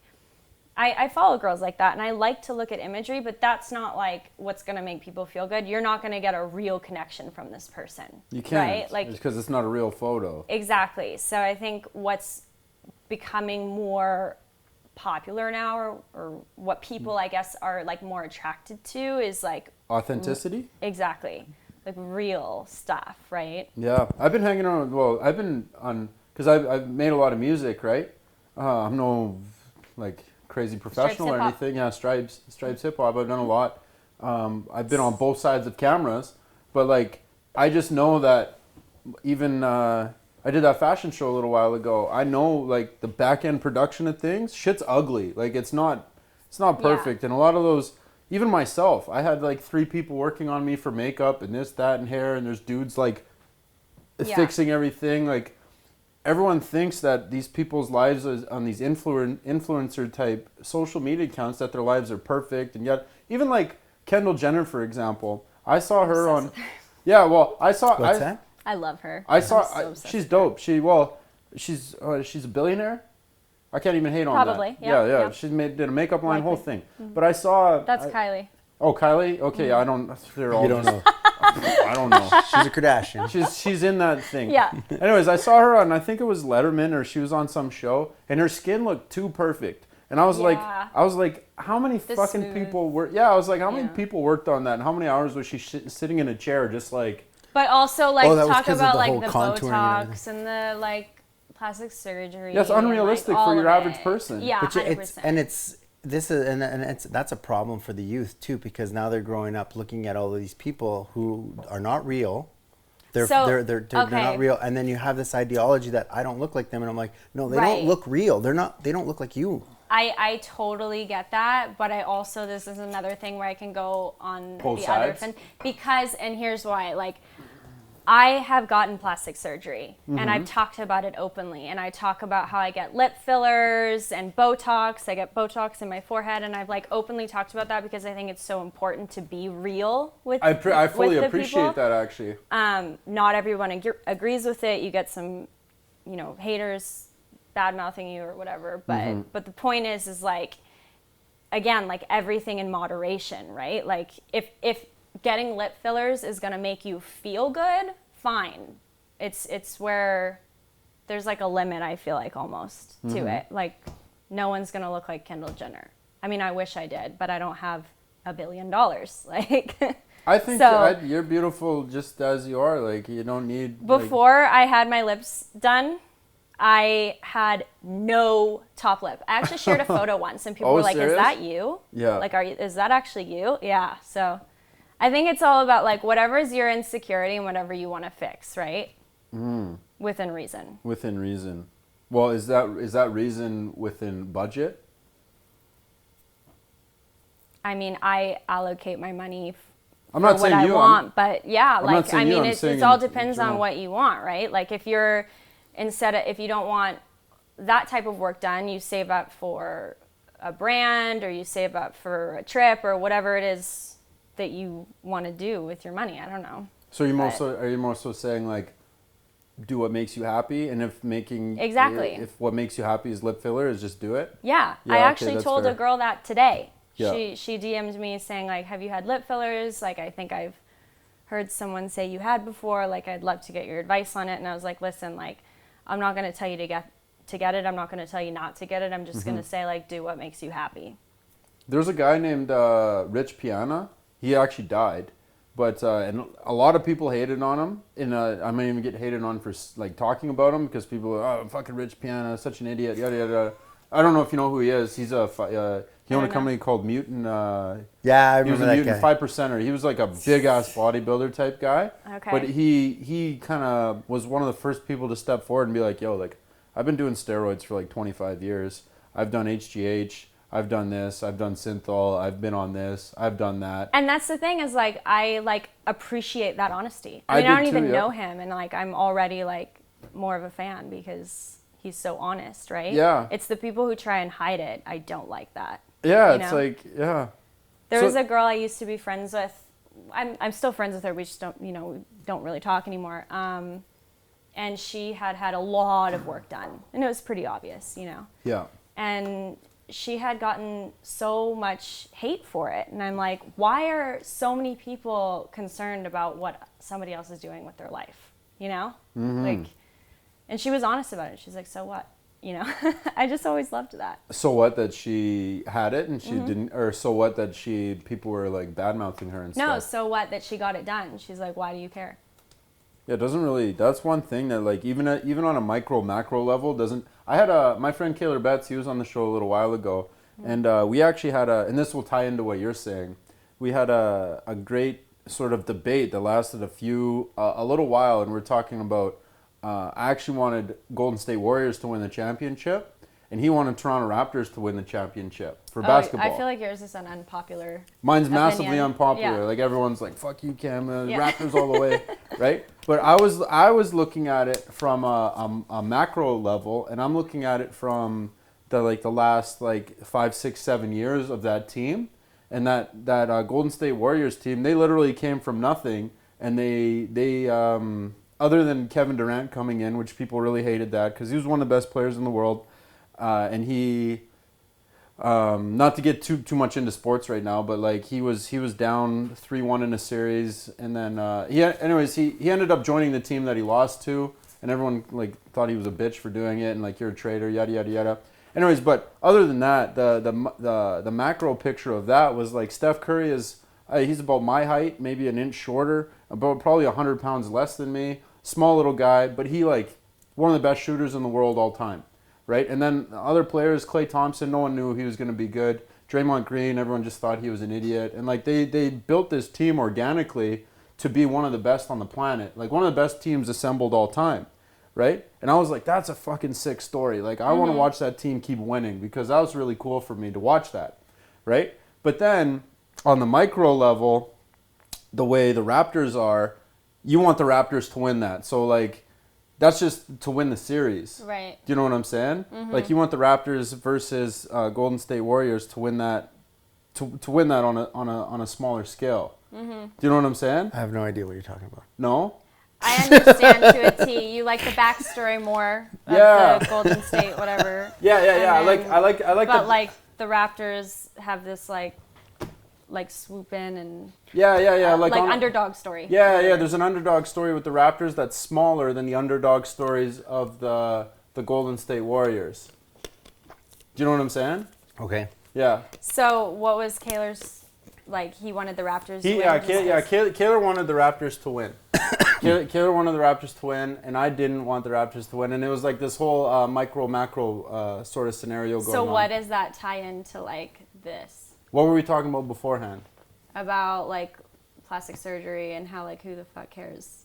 I follow girls like that, and I like to look at imagery, but that's not like what's going to make people feel good. You're not going to get a real connection from this person. You can't, right? Like because it's not a real photo. exactly. So I think what's becoming more popular now, or what people I guess are like more attracted to, is like Authenticity? exactly like real stuff, right? Yeah. I've been hanging on, I've been on, because I've made a lot of music, right? I'm no like crazy professional or hip-hop. anything. Yeah, Stripes hip hop. I've done a lot. I've been on both sides of cameras, but like I just know that even I did that fashion show a little while ago. I know like the back end production of things, shit's ugly. Like it's not perfect. And a lot of those, even myself, I had like 3 people working on me for makeup and this, that, and hair, and there's dudes like fixing everything. Like everyone thinks that these people's lives on these influencer type social media accounts, that their lives are perfect, and yet even like Kendall Jenner, for example, I saw her on. What's that? I love her. I saw. I'm so obsessed She's with her. dope. She's a billionaire. I can't even hate on Probably, that. yeah, Yeah. yeah. She did a makeup line, whole Likely. thing. But I saw. That's Kylie. Oh, Kylie. Okay, I don't. They're all. You don't know. I don't know. She's a Kardashian. She's in that thing. Yeah. Anyways, I saw her on, I think it was Letterman, or she was on some show, and her skin looked too perfect. And I was Yeah. like, how many The fucking smooth. people were? Yeah, I was like, how many Yeah. people worked on that? And how many hours was she sitting in a chair, just like? But also, like, Oh, that was talk 'cause of about the like whole the contouring and Botox and the like plastic surgery. That's and, unrealistic like, for all your of average it. person. Yeah, But 100%. that's a problem for the youth too, because now they're growing up looking at all of these people who are not real. They're Okay. not real, and then you have this ideology that I don't look like them, and I'm like, no, they Right. don't look real. They don't look like you. I totally get that, but I also, this is another thing where I can go on Both the other sides? because, and here's why, like, I have gotten plastic surgery and I've talked about it openly, and I talk about how I get lip fillers and Botox. I get Botox in my forehead, and I've like openly talked about that because I think it's so important to be real with I fully with the appreciate people. that, actually. Not everyone agrees with it. You get some, haters bad mouthing you or whatever. But the point is like, again, like everything in moderation, right? Like if getting lip fillers is gonna make you feel good, fine. It's where there's like a limit, I feel like, almost to it. Like, no one's gonna look like Kendall Jenner. I mean, I wish I did, but I don't have $1 billion. Like, I think So- you're beautiful just as you are. Like, you don't need. before I had my lips done, I had no top lip. I actually shared a photo once, and people Oh, were like, serious? "Is that you? Yeah. Like, is that actually you?" Yeah. So, I think it's all about like whatever is your insecurity and whatever you want to fix, right? Within reason. Within reason. Well, is that reason within budget? I mean, I allocate my money I'm for not what saying I you. want, but yeah, not like, saying I you, mean, I'm it saying all in depends on general. what you want, right? Like, if you're if you don't want that type of work done, you save up for a brand, or you save up for a trip, or whatever it is that you want to do with your money. I don't know. So But- are you more so saying like, do what makes you happy, and if Exactly. if what makes you happy is lip filler, is just do it. Yeah, Yeah, I okay, actually that's told fair. a girl that today. Yeah. She DM'd me saying like, "Have you had lip fillers? Like, I think I've heard someone say you had before. Like, I'd love to get your advice on it." And I was like, "Listen, like, I'm not going to tell you to get it. I'm not going to tell you not to get it. I'm just going to say, like, do what makes you happy." There's a guy named Rich Piana. He actually died, but and a lot of people hated on him. And I might even get hated on for like talking about him, because people are, oh, fucking Rich Piana, such an idiot, yada yada yada. I don't know if you know who he is. He's he owned a don't company called Mutant. Yeah, I He was remember a that Mutant guy. 5%er. He was like a big ass bodybuilder type guy. Okay. But he kind of was one of the first people to step forward and be like, yo, like, I've been doing steroids for like 25 years. I've done HGH. I've done this. I've done synthol. I've been on this. I've done that. And that's the thing, is like, I like appreciate that honesty. I I mean, I don't did too, even yeah. know him, and like, I'm already like more of a fan because he's so honest, right? Yeah. It's the people who try and hide it. I don't like that. Yeah, You it's know? like, yeah. There So- was a girl I used to be friends with. I'm still friends with her. We just don't, we don't really talk anymore. And she had a lot of work done, and it was pretty obvious, Yeah. And she had gotten so much hate for it. And I'm like, why are so many people concerned about what somebody else is doing with their life? Like, and she was honest about it. She's like, so what? I just always loved that. So what that she had it and she Mm-hmm. didn't, or so what that people were like bad mouthing her and No, stuff. so what that she got it done? She's like, why do you care? Yeah, it doesn't really. That's one thing that like even on a macro level doesn't. I had my friend Kaylor Betts. He was on the show a little while ago, and we actually had and this will tie into what you're saying. We had a great sort of debate that lasted a little while, and we're talking about. I actually wanted Golden State Warriors to win the championship, and he wanted Toronto Raptors to win the championship for basketball. I feel like yours is an unpopular. Mine's massively opinion. unpopular. Yeah. Like everyone's like, "Fuck you, Cam, Yeah. Raptors all the way," right? But I was looking at it from a macro level, and I'm looking at it from the last 5, 6, 7 years of that team, and that Golden State Warriors team. They literally came from nothing, and they other than Kevin Durant coming in, which people really hated that because he was one of the best players in the world, and he. Not to get too much into sports right now, but like he was down 3-1 in a series, and then he ended up joining the team that he lost to, and everyone like thought he was a bitch for doing it, and like you're a traitor, yada yada yada. Anyways, but other than that, the macro picture of that was like Steph Curry is he's about my height, maybe an inch shorter, about probably 100 pounds less than me. Small little guy, but he like one of the best shooters in the world all time, right? And then other players, Klay Thompson, no one knew he was going to be good. Draymond Green, everyone just thought he was an idiot. And like they built this team organically to be one of the best on the planet, like one of the best teams assembled all time, right? And I was like, that's a fucking sick story. Like I want to watch that team keep winning because that was really cool for me to watch that, right? But then on the micro level, the way the Raptors are, you want the Raptors to win that. So like that's just to win the series. Right. Do you know what I'm saying? Like you want the Raptors versus Golden State Warriors to win that to win that on a smaller scale. Do you know what I'm saying? I have no idea what you're talking about. No? I understand to a T. You like the backstory more of the Golden State, whatever. Yeah. I like. But like the Raptors have this like swoop in and like underdog story. Yeah. There's an underdog story with the Raptors that's smaller than the underdog stories of the Golden State Warriors. Do you know what I'm saying? Okay. Yeah. So what was Kaylor's like? He wanted the Raptors. to win Kaylor wanted the Raptors to win. Kaylor wanted the Raptors to win, and I didn't want the Raptors to win, and it was like this whole macro sort of scenario going on. So what does that tie into like this? What were we talking about beforehand? About like plastic surgery and how like who the fuck cares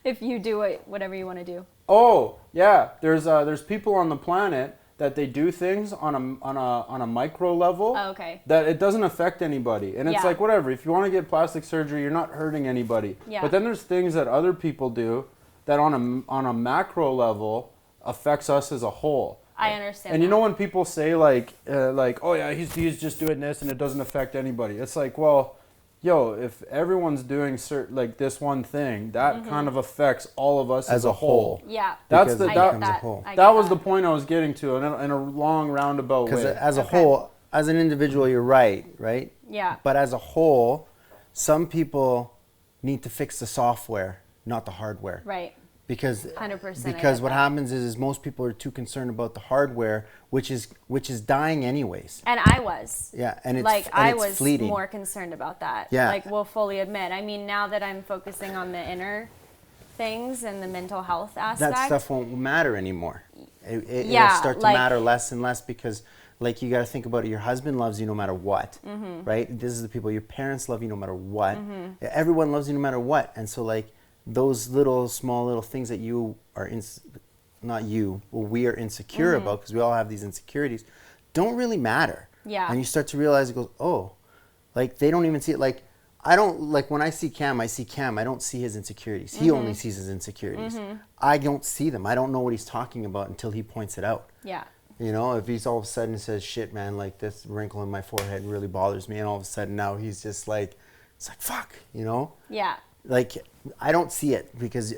if you do whatever you want to do. Oh yeah, there's people on the planet that they do things on a micro level. Oh, okay. That it doesn't affect anybody, and it's Yeah. like whatever. If you want to get plastic surgery, you're not hurting anybody. Yeah. But then there's things that other people do that on a macro level affects us as a whole. I understand. And you know when people say like oh yeah, he's just doing this and it doesn't affect anybody. It's like, well, yo, if everyone's doing like this one thing, that kind of affects all of us as a whole. Yeah. That's Because the it that, becomes a whole. that was the point I was getting to in a long roundabout way. Because as a Okay. whole, as an individual, you're right? Yeah. But as a whole, some people need to fix the software, not the hardware. Right. Because 100%, I because get what that. happens is most people are too concerned about the hardware, which is dying anyways. And I was. Yeah, and it's Like and I it's was fleeting. more concerned about that. Yeah. Like we'll fully admit. I mean, now that I'm focusing on the inner things and the mental health aspect. That stuff won't matter anymore. It'll Yeah, start to like- matter less and less because, like, you got to think about it. Your husband loves you no matter what, Mm-hmm. right? This is the people. Your parents love you no matter what. Everyone loves you no matter what. And so, like, those small little things that you are not you, well, we are insecure Mm-hmm. about because we all have these insecurities, don't really matter. Yeah. And you start to realize it goes, oh, like they don't even see it. Like I don't like when I see Cam. I don't see his insecurities. He only sees his insecurities. I don't see them. I don't know what he's talking about until he points it out. Yeah. You know, if he's all of a sudden says, shit, man, like this wrinkle in my forehead really bothers me. And all of a sudden now he's just like, it's like, fuck, you know? Yeah. Like, I don't see it because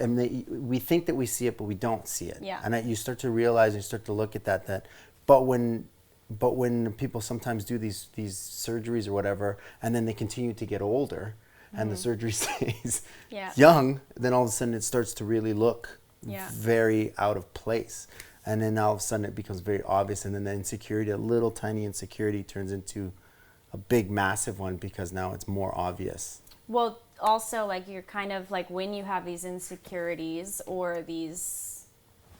we think that we see it, but we don't see it. Yeah. And you start to realize, you start to look at that, but when people sometimes do these surgeries or whatever, and then they continue to get older and the surgery stays Yeah. young, then all of a sudden it starts to really look Yeah. very out of place. And then all of a sudden it becomes very obvious, and then the insecurity, a little tiny insecurity, turns into a big, massive one because now it's more obvious. Well, also, like, you're kind of like when you have these insecurities or these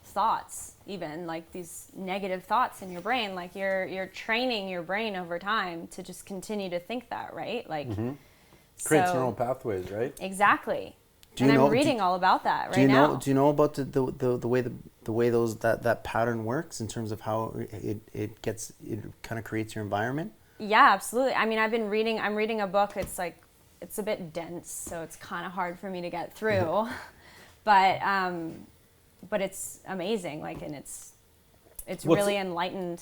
thoughts, even like these negative thoughts in your brain, like you're training your brain over time to just continue to think that, right? Like, Creates so- neural pathways, right? Exactly. Do you And know- I'm reading all about that Do you right know? now. Do you know about the way that pattern works in terms of how it kind of creates your environment? Yeah, absolutely. I mean, I'm reading a book. It's a bit dense, so it's kind of hard for me to get through. But it's amazing. Like, and it's What's really the- enlightened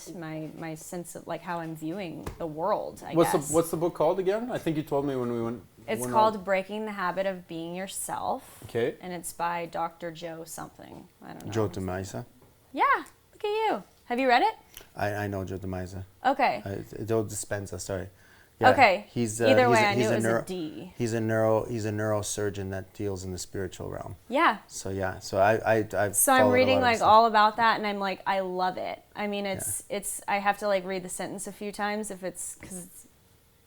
my sense of like how I'm viewing the world. I guess. What's the book called again? I think you told me when we went. It's went called out. Breaking the Habit of Being Yourself. Okay. And it's by Dr. Joe something. I don't know. Joe DeMaisa. Yeah. Look at you. Have you read it? I know Joe DeMaisa. Okay. Joe Dispenza. Sorry. Yeah. Okay. Either way, I knew he's it was neuro, a D. He's a neurosurgeon that deals in the spiritual realm. Yeah. So yeah, so I've So I'm followed a reading lot of like his stuff. all about that, and I'm like, I love it. I mean, it's I have to like read the sentence a few times if it's because it's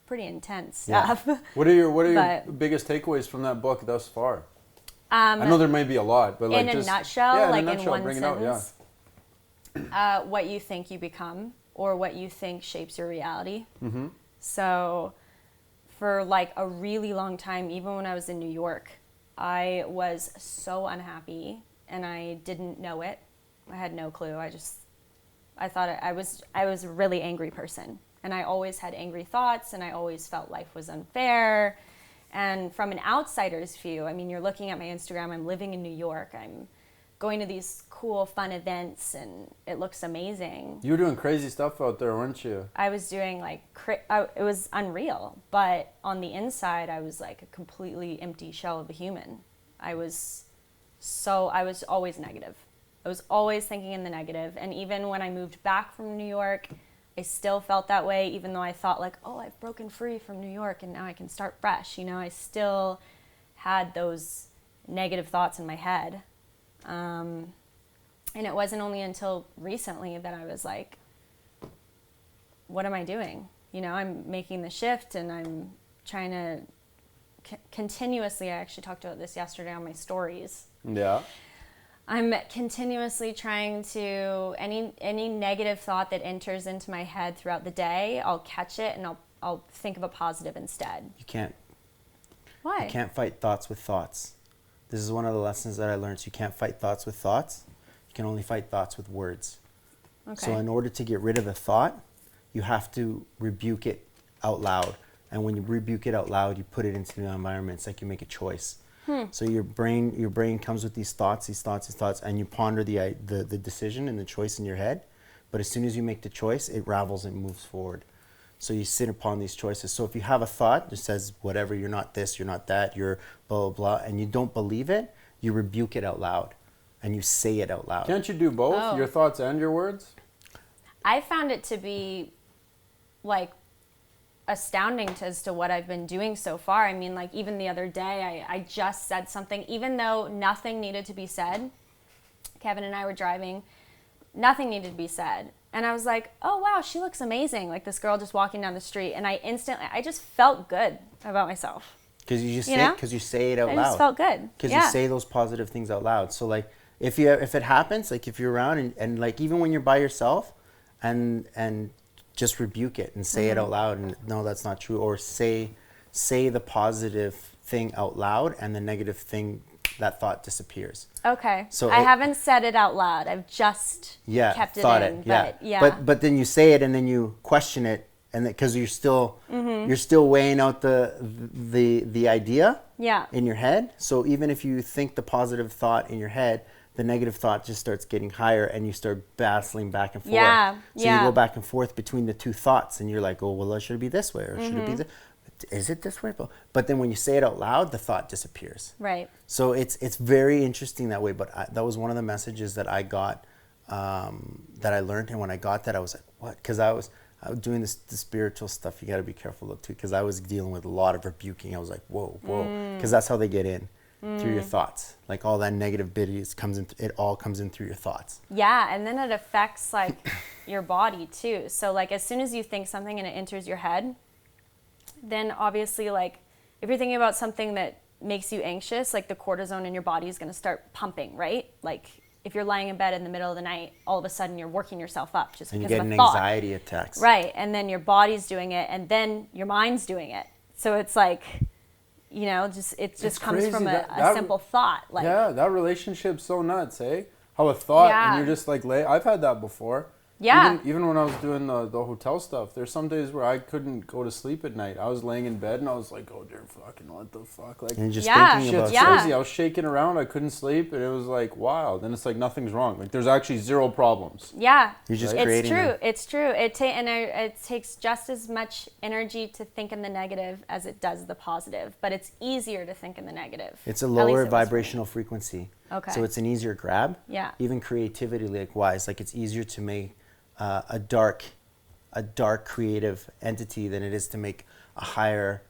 pretty intense stuff. What are your But- biggest takeaways from that book thus far? I know there may be a lot, but like in just a nutshell, yeah, like in a nutshell, one bring sentence, it out, what you think you become or what you think shapes your reality. Mm-hmm. So for like a really long time, even when I was in New York, I was so unhappy and I didn't know it. I had no clue. I thought I was a really angry person, and I always had angry thoughts, and I always felt life was unfair. And from an outsider's view, I mean, you're looking at my Instagram, I'm living in New York, I'm going to these cool, fun events, and it looks amazing. You were doing crazy stuff out there, weren't you? I was doing like, it was unreal, but on the inside, I was like a completely empty shell of a human. I was always negative. I was always thinking in the negative. And even when I moved back from New York, I still felt that way, even though I thought like, oh, I've broken free from New York and now I can start fresh. You know, I still had those negative thoughts in my head. And it wasn't only until recently that I was like, what am I doing? You know, I'm making the shift and I'm trying to continuously, I actually talked about this yesterday on my stories. Yeah. I'm continuously trying to, any negative thought that enters into my head throughout the day, I'll catch it and I'll think of a positive instead. You can't. Why? You can't fight thoughts with thoughts. This is one of the lessons that I learned. So you can't fight thoughts with thoughts. You can only fight thoughts with words. Okay. So in order to get rid of the thought, you have to rebuke it out loud. And when you rebuke it out loud, you put it into the environment. It's like you make a choice. So your brain comes with these thoughts, and you ponder the decision and the choice in your head. But as soon as you make the choice, it ravels and moves forward. So you sit upon these choices. So if you have a thought that says, whatever, you're not this, you're not that, you're blah, blah, blah, and you don't believe it, you rebuke it out loud and you say it out loud. Can't you do both, Oh. your thoughts and your words? I found it to be like astounding as to what I've been doing so far. I mean, like even the other day, I just said something, even though nothing needed to be said. Kevin and I were driving, nothing needed to be said. And I was like, oh wow, she looks amazing. Like this girl just walking down the street. And I just felt good about myself. Because you say it out I loud. just felt good. Because Yeah. you say those positive things out loud. So like if it happens, like if you're around and like even when you're by yourself and just rebuke it and say it out loud and no, that's not true. Or say the positive thing out loud and the negative thing, that thought disappears. Okay. So I haven't said it out loud. I've just kept it thought in. it. Yeah. But yeah. But then you say it and then you question it, and because you're still weighing out the idea Yeah. in your head. So even if you think the positive thought in your head, the negative thought just starts getting higher and you start battling back and forth. Yeah, So yeah. you go back and forth between the two thoughts and you're like, oh, well, should it be this way or should it be this? Is it this way? But then when you say it out loud, the thought disappears. Right. So it's very interesting that way. But that was one of the messages that I got, that I learned. And when I got that, I was like, what? Because I was doing the spiritual stuff. You got to be careful though too, because I was dealing with a lot of rebuking. I was like, whoa. Because that's how they get in. Through your thoughts, like all that negative bit comes in. It all comes in through your thoughts. Yeah, and then it affects like your body too. So like as soon as you think something and it enters your head, then obviously like if you're thinking about something that makes you anxious, like the cortisone in your body is going to start pumping, right? Like if you're lying in bed in the middle of the night, all of a sudden you're working yourself up just And you because get of a an thought. anxiety attacks. Right, and then your body's doing it, and then your mind's doing it. So it's like, you know, it just comes crazy. from a That simple thought. Like, yeah, that relationship's so nuts, eh? How a thought Yeah. and you're just like, I've had that before. Yeah. Even when I was doing the hotel stuff, there's some days where I couldn't go to sleep at night. I was laying in bed and I was like, oh dear fucking, what the fuck? Like, And you're just Yeah. thinking about shit's Yeah. crazy. I was shaking around. I couldn't sleep, and it was like, wow. Then it's like nothing's wrong. Like there's actually zero problems. yeah, You're just it's creating true. them. It's true. It takes just as much energy to think in the negative as it does the positive, but it's easier to think in the negative. It's a At least lower it was for me. vibrational frequency. Okay. So it's an easier grab. Yeah. Even creativity, like wise, like it's easier to make a dark a dark creative entity than it is to make a higher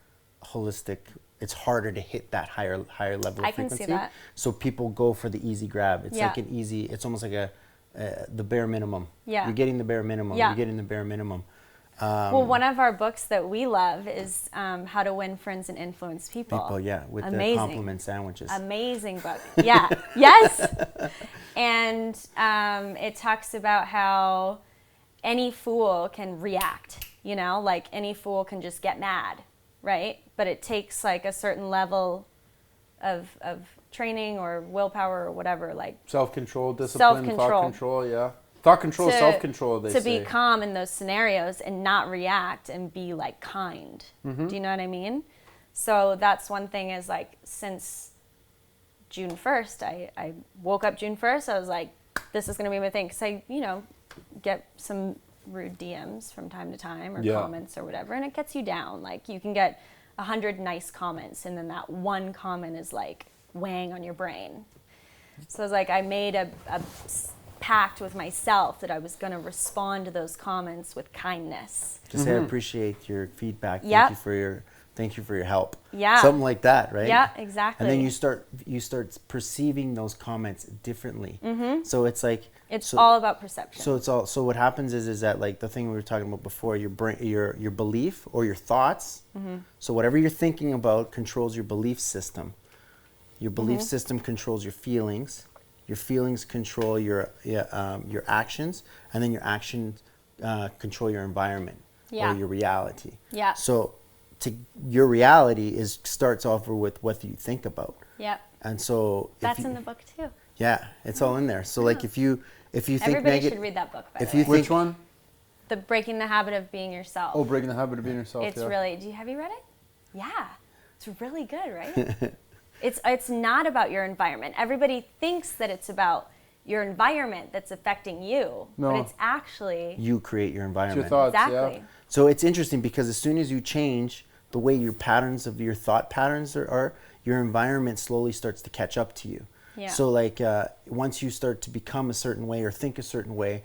holistic. It's harder to hit that higher level of frequency. I can see that. So people go for the easy grab. It's like an easy. It's almost like the bare minimum. Yeah. You're getting the bare minimum. Yeah. You're getting the bare minimum. Well, one of our books that we love is How to Win Friends and Influence People. With the compliment sandwiches. Amazing book. Yeah. Yes. And it talks about how any fool can react, like any fool can just get mad, right? But it takes like a certain level of training or willpower or whatever, like self-control, discipline, thought control, Thought control, self-control, they say. To be calm in those scenarios and not react and be like kind. Mm-hmm. Do you know what I mean? So that's one thing is like since June 1st, I woke up June 1st, I was like, this is going to be my thing. Because I, get some rude DMs from time to time or comments or whatever. And it gets you down. Like you can get 100 nice comments and then that one comment is like weighing on your brain. So it's like I made a pact with myself that I was going to respond to those comments with kindness. Just say I appreciate your feedback. Thank you for your help. Yeah. Something like that, right? Yeah, exactly. And then you start perceiving those comments differently. Mm-hmm. So it's like it's all about perception. So what happens is that like the thing we were talking about before, your brain, your belief or your thoughts. Mm-hmm. So whatever you're thinking about controls your belief system. Your belief system controls your feelings. Your feelings control your actions, and then your actions control your environment or your reality. Yeah. So, your reality starts off with what you think about. Yeah. And so that's in the book too. Yeah, it's all in there. So like if you think everybody should read that book. By the way. Which one? The Breaking the Habit of Being Yourself. Oh, Breaking the Habit of Being Yourself. It's really. Have you read it? Yeah, it's really good, right? It's not about your environment. Everybody thinks that it's about your environment that's affecting you, but it's actually you create your environment. It's your thoughts, exactly. So it's interesting because as soon as you change the way your patterns of your thought patterns are, your environment slowly starts to catch up to you. Yeah. So like once you start to become a certain way or think a certain way,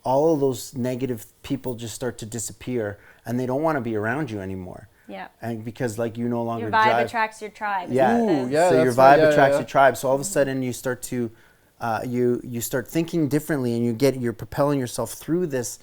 all of those negative people just start to disappear and they don't want to be around you anymore. Yeah. And because like you no longer your vibe attracts your tribe. Yeah. Ooh, yeah. So your vibe attracts your tribe. So all of a sudden you start to you start thinking differently and you're propelling yourself through this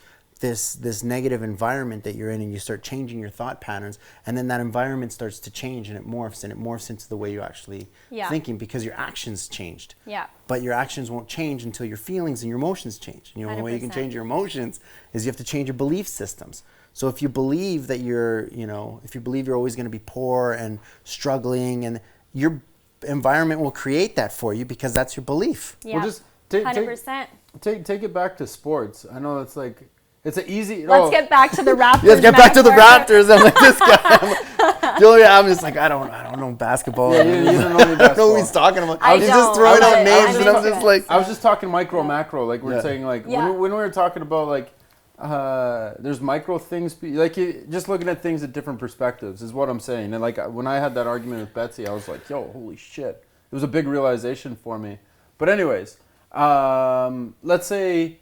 negative environment that you're in, and you start changing your thought patterns, and then that environment starts to change and it morphs into the way you actually thinking because your actions changed. Yeah. But your actions won't change until your feelings and your emotions change. The only way you can change your emotions is you have to change your belief systems. So if you believe that you're always going to be poor and struggling, and your environment will create that for you because that's your belief. Yeah. Well, just 100%. Take it back to sports. I know that's like it's an easy. Let's get back to the Raptors. Let's get back to the Raptors. I'm like this guy. I'm just like I don't know basketball. Yeah, you don't know any basketball. I don't know what he's talking about. He's just throwing out names, and I'm just like. I was just talking micro, macro. Like we're saying, like when we were talking about like. There's micro things, like just looking at things at different perspectives is what I'm saying. And like when I had that argument with Betsy, I was like, yo, holy shit. It was a big realization for me. But anyways, let's say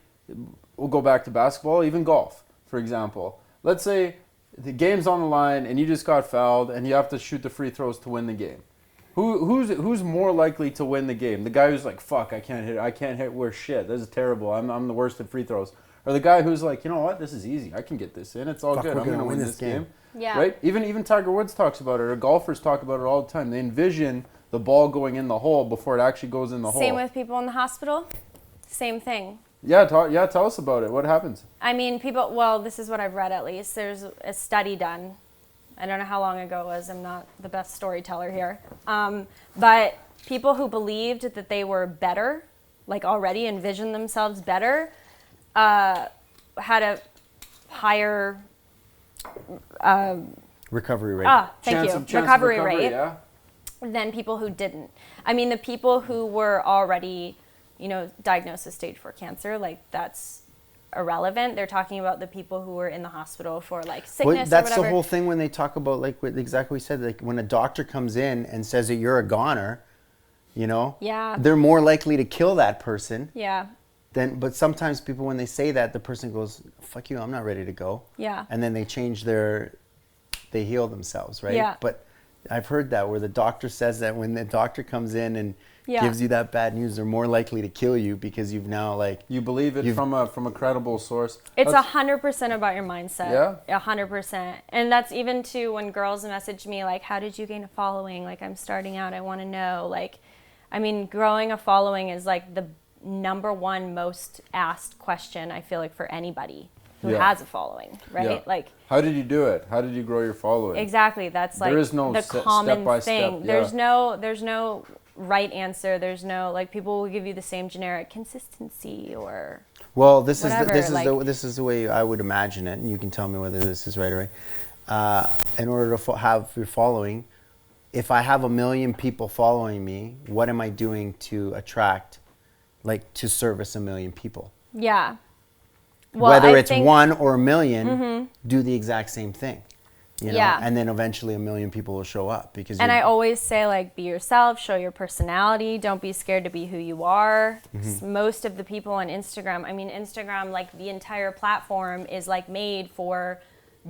we'll go back to basketball, even golf, for example. Let's say the game's on the line and you just got fouled and you have to shoot the free throws to win the game. Who's more likely to win the game? The guy who's like, fuck, I can't hit worth shit. This is terrible. I'm the worst at free throws. Or the guy who's like, you know what, this is easy. I can get this in. It's all good. I'm going to win this game. Yeah. Right? Even Tiger Woods talks about it, or golfers talk about it all the time. They envision the ball going in the hole before it actually goes in the hole. Same with people in the hospital. Same thing. Yeah, tell us about it. What happens? I mean, this is what I've read at least. There's a study done. I don't know how long ago it was. I'm not the best storyteller here. But people who believed that they were better, like already envisioned themselves better, had a higher recovery rate. Recovery rate than people who didn't. I mean, the people who were already, diagnosed with stage 4 cancer, like that's irrelevant. They're talking about the people who were in the hospital for like sickness or whatever. That's the whole thing when they talk about like exactly what you said, like when a doctor comes in and says that you're a goner, they're more likely to kill that person. Yeah. then, but sometimes people, when they say that, the person goes, fuck you, I'm not ready to go. Yeah. And then they they heal themselves, right? Yeah. But I've heard that where the doctor says that when the doctor comes in and gives you that bad news, they're more likely to kill you because you've now you believe it from a credible source. It's 100% about your mindset. Yeah. 100%. And that's even too when girls message me like, how did you gain a following? Like, I'm starting out, I want to know. Like, I mean, growing a following is like the number one most asked question, I feel like, for anybody who has a following, right? Yeah. Like, how did you do it? How did you grow your following? Exactly. That's like there is no the common step by thing. step. There's no right answer. There's no, like, people will give you the same generic consistency or this whatever, this is the way I would imagine it, and you can tell me whether this is right or right. In order to have your following, if I have 1 million people following me, what am I doing to attract, like, to service 1 million people? Yeah. Well, whether it's 1 or 1 million, do the exact same thing. You know? Yeah. And then eventually 1 million people will show up because. And I always say, like, be yourself, show your personality. Don't be scared to be who you are. Most of the people on Instagram, I mean, Instagram, like, the entire platform is like made for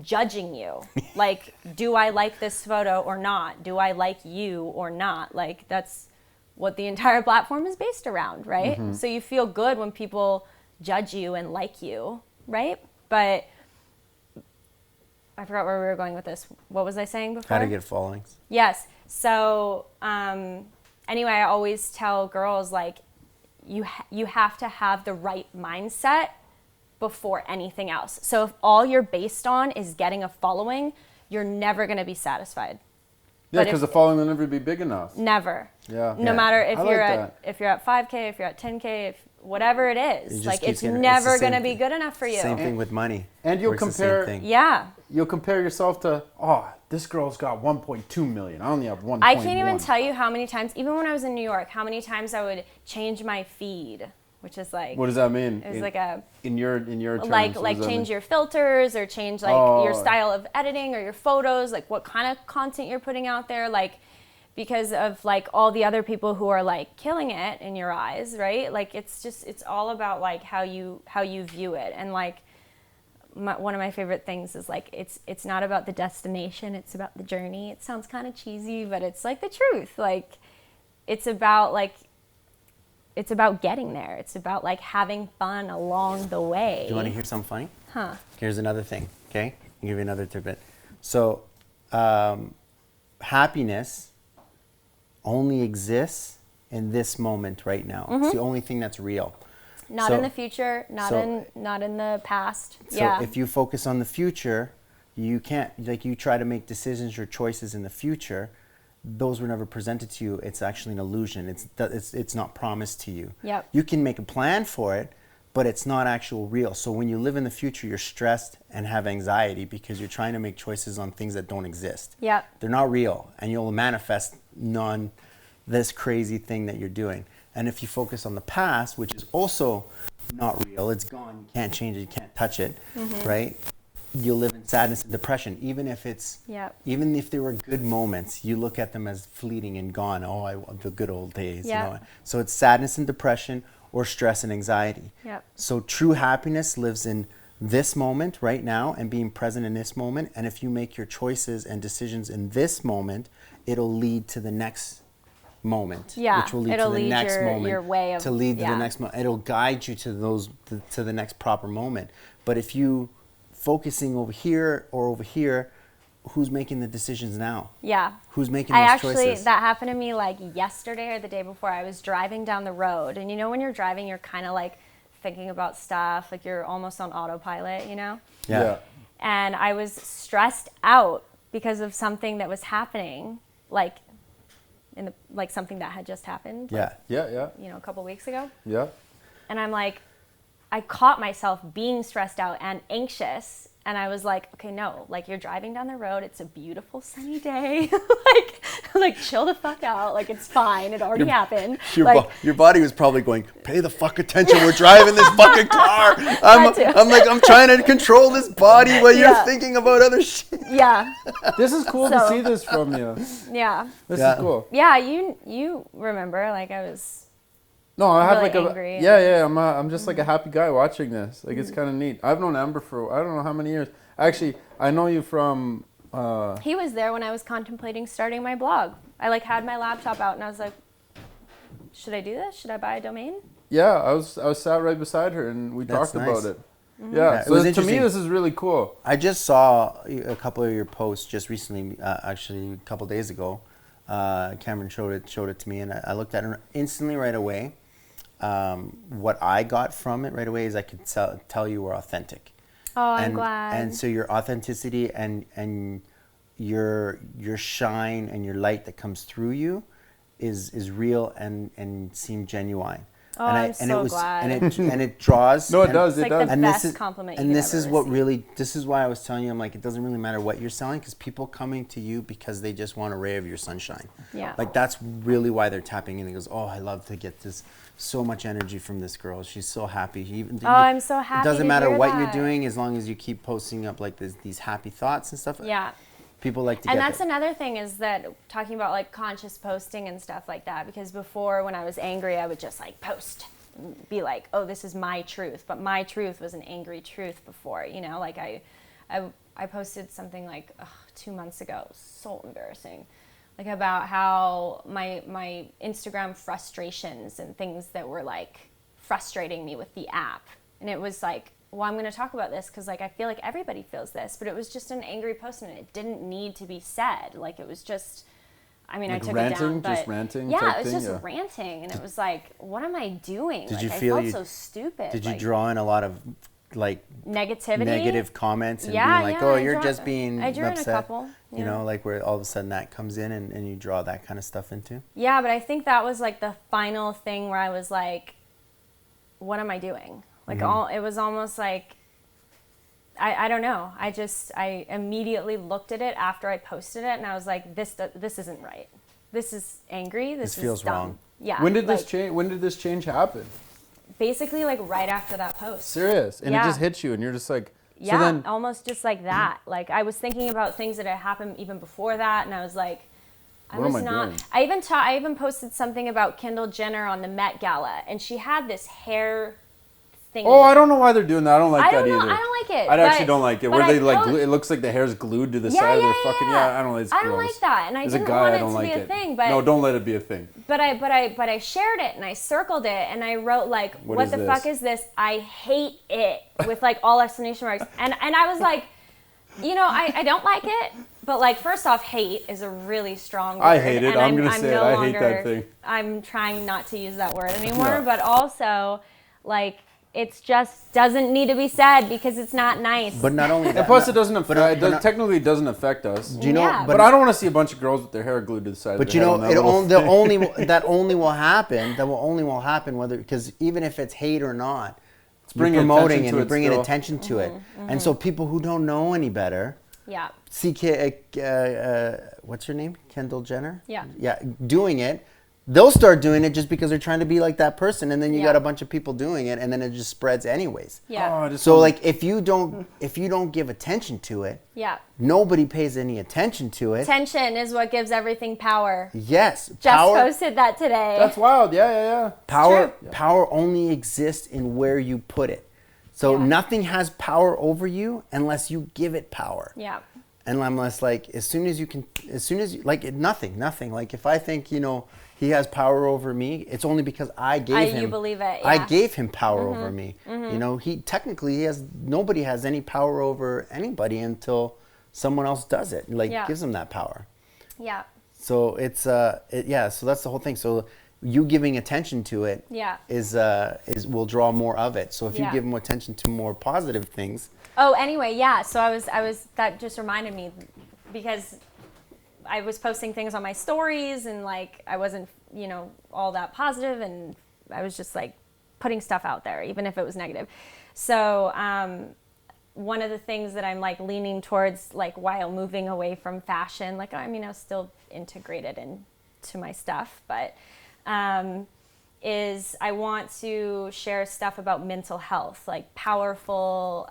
judging you. Like, do I like this photo or not? Do I like you or not? Like, that's what the entire platform is based around, right? So you feel good when people judge you and like you, right? But I forgot where we were going with this. What was I saying before? How to get followings. Yes. So anyway, I always tell girls, like, you have to have the right mindset before anything else. So if all you're based on is getting a following, you're never going to be satisfied. Yeah, because the following will never be big enough. Never. Yeah. No matter if I you're like at 5K, if you're at 10K, if whatever it is, like, it's getting, never going to be good enough for you. Same thing with money. And you'll compare. Yeah. You'll compare yourself to, this girl's got 1.2 million. I only have 1.1. I can't even tell you how many times, even when I was in New York, how many times I would change my feed, which is like. What does that mean? It was like a. In your terms, like change your filters or change like your style of editing or your photos, like what kind of content you're putting out there, like, because of like all the other people who are like killing it in your eyes, right? Like, it's all about like how you view it. And like one of my favorite things is like it's not about the destination, it's about the journey. It sounds kind of cheesy, but it's like the truth. Like, it's about getting there. It's about like having fun along the way. Do you want to hear something funny? Huh. Here's another thing, okay? I'll give you another tidbit. So, happiness only exists in this moment right now. It's the only thing that's real. Not in the future, not in the past. So if you focus on the future, you can't, like, you try to make decisions or choices in the future, those were never presented to you. It's actually an illusion. It's not promised to you. Yep. You can make a plan for it, but it's not actual real. So when you live in the future, you're stressed and have anxiety because you're trying to make choices on things that don't exist. Yep. They're not real, and you'll manifest this crazy thing that you're doing. And if you focus on the past, which is also not real, it's gone, you can't change it, you can't touch it, right? You'll live in sadness and depression, even if even if there were good moments, you look at them as fleeting and gone. The good old days, you know. So it's sadness and depression, or stress and anxiety. Yep. So true happiness lives in this moment right now and being present in this moment. And if you make your choices and decisions in this moment, it'll lead to the next moment. Yeah. Which will lead it'll to the lead next moment. your way of, to lead to the next moment. It'll guide you to the next proper moment. But if you focusing over here or over here, who's making the decisions now? Yeah. Who's making those choices? That happened to me like yesterday or the day before. I was driving down the road, and you know when you're driving, you're kind of like thinking about stuff, like you're almost on autopilot, you know? Yeah. And I was stressed out because of something that was happening, like something that had just happened. Yeah. You know, a couple weeks ago. Yeah. And I'm like, I caught myself being stressed out and anxious. And I was like, okay, no, like you're driving down the road. It's a beautiful sunny day. like chill the fuck out. Like it's fine. It already happened. Your body was probably going, pay the fuck attention. We're driving this fucking car. I'm trying to control this body while you're thinking about other shit. Yeah. This is cool to see this from you. Yeah. This is cool. Yeah. You remember, like I was. No, I have really like angry. I'm just like a happy guy watching this. Like it's kind of neat. I've known Amber for I don't know how many years. Actually, I know you from. He was there when I was contemplating starting my blog. I like had my laptop out and I was like, should I do this? Should I buy a domain? Yeah, I was sat right beside her and we That's talked nice. about it. Mm-hmm. Yeah, Yeah, it so was to me interesting. this is really cool. I just saw a couple of your posts just recently, actually a couple days ago. Cameron showed it to me, and I looked at it instantly right away. What I got from it right away is I could tell you were authentic. Oh, I'm glad. And so your authenticity and your shine and your light that comes through you is real and seemed genuine. Oh, and I'm so glad. And it draws. No, it and- does. It's It like does. the and best this is compliment and you this could is ever what receive. really this is why I was telling you, I'm like, it doesn't really matter what you're selling, because people coming to you because they just want a ray of your sunshine. Yeah. Like that's really why they're tapping in. It goes, oh, I love to get this so much energy from this girl. She's so happy. I'm so happy It doesn't to matter hear what you're that. doing, as long as you keep posting up like these happy thoughts and stuff. Yeah. People like to And get that's that. another thing, is that talking about like conscious posting and stuff like that, because before when I was angry, I would just like post, and be like, oh, this is my truth. But my truth was an angry truth before, you know, like I posted something like 2 months ago, so embarrassing, like about how my Instagram frustrations and things that were like frustrating me with the app. And it was like, well, I'm going to talk about this because like I feel like everybody feels this, but it was just an angry post and it didn't need to be said. Like it was just, I mean, Like I took ranting, it down, but just ranting yeah, type it was thing, just yeah. ranting, and it was like, what am I doing? Did like, you I feel felt you- so stupid. Did you like, draw in a lot of like negativity? negative comments and Yeah, being like, yeah, oh, I you're drew- just being I drew in a upset? couple, You yeah. know, like where all of a sudden that comes in and you draw that kind of stuff into. Yeah, but I think that was like the final thing where I was like, what am I doing? Like it was almost like, I don't know. I immediately looked at it after I posted it and I was like, this isn't right. This is angry. This feels is dumb. wrong. Yeah. When did this like, change? When did this change happen? Basically like right after that post. Serious, and Yeah. it just hits you, and you're just like, Yeah, So then, almost just like that. Like I was thinking about things that had happened even before that, and I was like, What am I doing? I even posted something about Kendall Jenner on the Met Gala, and she had this hair thing. oh, I don't know why they're doing that. I don't like I that don't know. either. I don't like it. I actually but- don't like it. but Where I they like, post- it looks like the hair's glued to the Yeah, side of yeah, their fucking. yeah. Yeah, I don't like. It's I don't gross. like that, and I As a didn't guy, want I it don't to like be a it. thing. But No, don't let it be a thing. But I shared it and I circled it and I wrote like, What what is the this? fuck is this? I hate it with like all exclamation marks. And I was like, you know, I don't like it, but like first off, hate is a really strong word. I hate it. and I'm gonna say it. no I hate that longer- thing. I'm trying not to use that word anymore, Yeah. but also like it's just doesn't need to be said because it's not nice. But not only that. And plus, it doesn't affect. but It does, not- technically, it doesn't affect us. Do you know? Yeah. But I don't want to see a bunch of girls with their hair glued to the side. But of you their know, head on that little thing. that only will happen. That will only happen whether, because even if it's hate or not, it's bringing promoting attention and to you're it bringing still. attention to it. And so people who don't know any better, yeah. see, what's her name? Kendall Jenner. Yeah. Yeah, doing it. They'll start doing it just because they're trying to be like that person, and then you Yeah. got a bunch of people doing it, and then it just spreads anyways. Yeah. Oh, I just So want- like if you don't give attention to it, Yeah. nobody pays any attention to it. Tension is what gives everything power. Yes, Just power. posted that today. that's wild. Yeah. Power only exists in where you put it. So Yeah. nothing has power over you unless you give it power. Yeah. And unless like as soon as you like nothing. Like if I think, he has power over me, it's only because I gave him. You believe it, I yeah. gave him power over me. He has nobody has any power over anybody until someone else does it. Like Yeah. gives them that power. Yeah. So it's so that's the whole thing. So you giving attention to it Yeah. is will draw more of it. So if you Yeah. give more attention to more positive things, Oh, anyway, yeah. So I was that just reminded me because I was posting things on my stories and like I wasn't, all that positive, and I was just like putting stuff out there, even if it was negative. So one of the things that I'm like leaning towards, like while moving away from fashion, like I was still integrated into my stuff, but is I want to share stuff about mental health, like powerful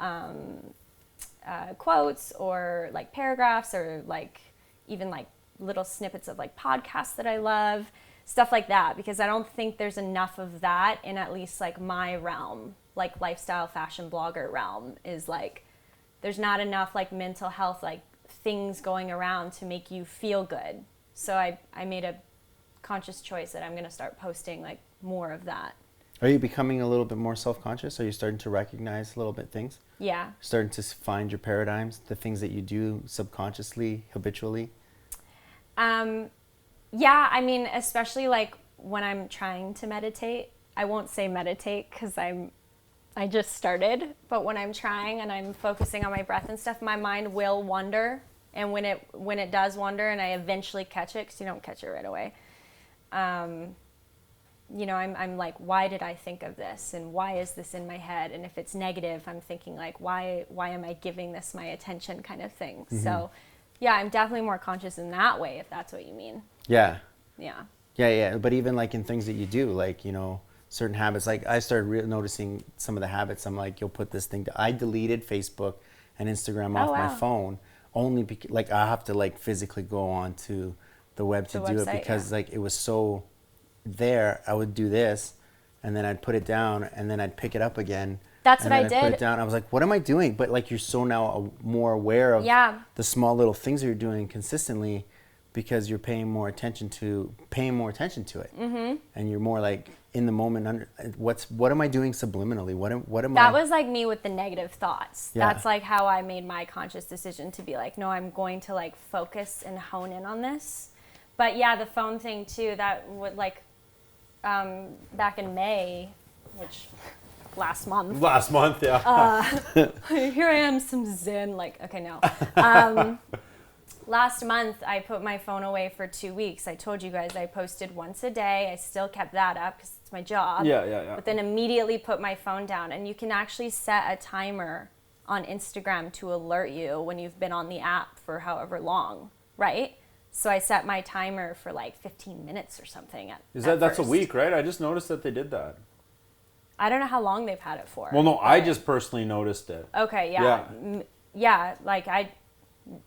quotes or like paragraphs or like even like little snippets of like podcasts that I love, stuff like that, because I don't think there's enough of that in at least like my realm, like lifestyle fashion blogger realm, is like there's not enough like mental health like things going around to make you feel good. So I made a conscious choice that I'm going to start posting like more of that. Are you becoming a little bit more self-conscious? Are you starting to recognize a little bit things? Yeah. Starting to find your paradigms, the things that you do subconsciously, habitually? Yeah, I mean, especially like when I'm trying to meditate. I won't say meditate because I just started, but when I'm trying and I'm focusing on my breath and stuff, my mind will wander. And when it does wander and I eventually catch it, because you don't catch it right away, you know, I'm like, why did I think of this? And why is this in my head? And if it's negative, I'm thinking like, why am I giving this my attention kind of thing? Mm-hmm. So yeah, I'm definitely more conscious in that way, if that's what you mean. Yeah. Yeah. Yeah. But even like in things that you do, like, you know, certain habits, like I started noticing some of the habits. I'm like, you'll put this thing I deleted Facebook and Instagram off my phone only because like I have to like physically go on to the web to do it because like it was so there. I would do this and then I'd put it down and then I'd pick it up again. That's what I did. Put it down. I was like, what am I doing? But like you're so now more aware of the small little things that you're doing consistently because you're paying more attention to it. Mm-hmm. And you're more like in the moment. What am I doing subliminally? What am I? That was like me with the negative thoughts. Yeah. That's like how I made my conscious decision to be like, no, I'm going to like focus and hone in on this. But yeah, the phone thing too, that would like back in May, which last month, yeah. Here I am, some zen, like, okay, no. Last month, I put my phone away for 2 weeks. I told you guys I posted once a day. I still kept that up because it's my job. Yeah. But then immediately put my phone down. And you can actually set a timer on Instagram to alert you when you've been on the app for however long, right? So I set my timer for like 15 minutes or something. That's a week, right? I just noticed that they did that. I don't know how long they've had it for. Well, no, I just personally noticed it. Okay, yeah. Yeah, like I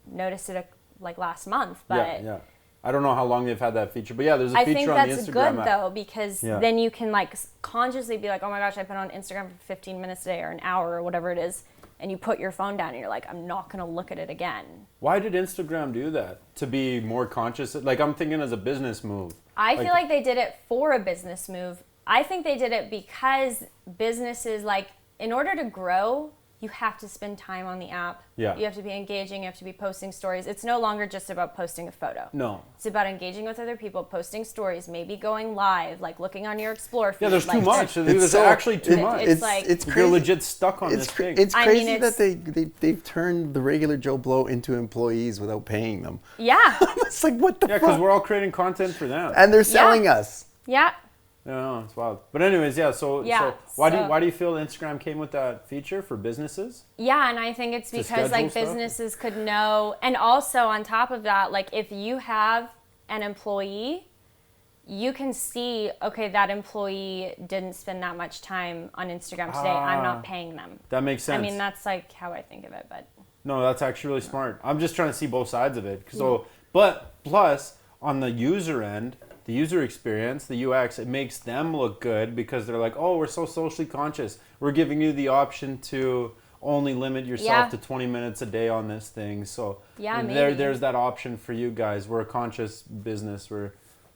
noticed it like last month, but yeah. I don't know how long they've had that feature, but yeah, there's a feature on the Instagram app. I think that's good though, because then you can like consciously be like, oh my gosh, I've been on Instagram for 15 minutes a day or an hour or whatever it is, and you put your phone down and you're like, I'm not gonna look at it again. Why did Instagram do that? To be more conscious? Like I'm thinking as a business move. I feel like they did it for a business move. I think they did it because businesses, like, in order to grow, you have to spend time on the app. Yeah. You have to be engaging. You have to be posting stories. It's no longer just about posting a photo. No. It's about engaging with other people, posting stories, maybe going live, like looking on your Explore feed. Yeah, there's like, too much. There's actually too much. It's crazy. You're legit stuck on this thing. It's crazy that they've turned the regular Joe Blow into employees without paying them. Yeah. It's like, what the fuck? Yeah, because we're all creating content for them. And they're selling us. Yeah. No, it's wild. But anyways, so why do you feel Instagram came with that feature for businesses? Yeah, and I think it's because like businesses could know, and also on top of that, like if you have an employee, you can see, okay, that employee didn't spend that much time on Instagram today. I'm not paying them. That makes sense. I mean, that's like how I think of it, but no, that's actually really smart. I'm just trying to see both sides of it. So, but plus on the user end, the user experience, the UX, it makes them look good because they're like, oh, we're so socially conscious. We're giving you the option to only limit yourself to 20 minutes a day on this thing. So there's that option for you guys. We're a conscious business.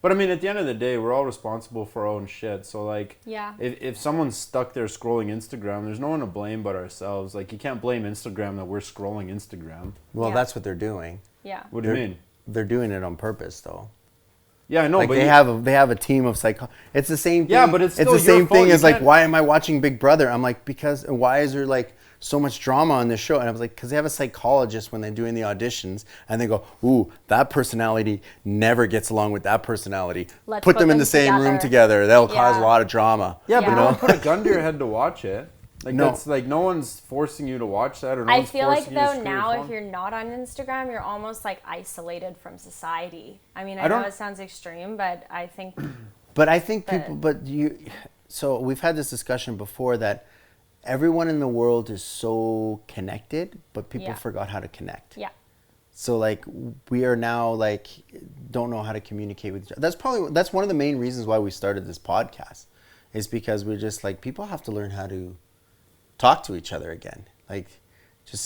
But I mean, at the end of the day, we're all responsible for our own shit. So like, if someone's stuck there scrolling Instagram, there's no one to blame but ourselves. Like, you can't blame Instagram that we're scrolling Instagram. Well, that's what they're doing. Yeah. What do you mean? They're doing it on purpose, though. Yeah, I know, like but they have a team of It's the same thing. Yeah, but it's still the same fault. thing as like, why am I watching Big Brother? I'm like, why is there like so much drama on this show? And I was like, because they have a psychologist when they're doing the auditions, and they go, ooh, that personality never gets along with that personality. Let's put them in the same room together. That'll cause a lot of drama. Yeah, but no one put a gun to your head to watch it. Like that's like no one's forcing you to watch that, or no one's I feel forcing like you to though now if you're not on Instagram, you're almost like isolated from society. I mean, I know it sounds extreme, but I think. But I think so we've had this discussion before that everyone in the world is so connected, but people forgot how to connect. Yeah. So like we are now like don't know how to communicate with each other. That's one of the main reasons why we started this podcast, is because we're just like, people have to learn how to talk to each other again. Like just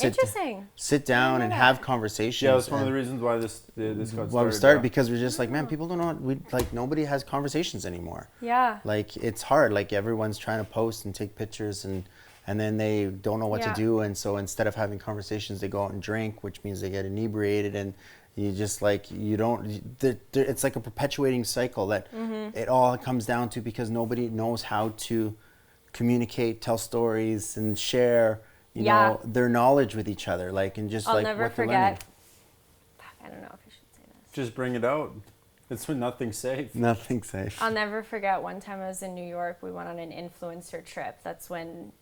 sit down and have conversations. Yeah, that's one of the reasons why this got started. We started because we're just like, man, people don't know. Nobody has conversations anymore. Yeah. Like it's hard. Like everyone's trying to post and take pictures and then they don't know what to do, and so instead of having conversations, they go out and drink, which means they get inebriated, and you just like it's like a perpetuating cycle that it all comes down to, because nobody knows how to communicate, tell stories, and share you know their knowledge with each other, like, and just I'll like never what they're forget. I don't know if I should say this. Just bring it out. It's when nothing's safe. Nothing's safe. I'll never forget one time I was in New York. We went on an influencer trip. That's when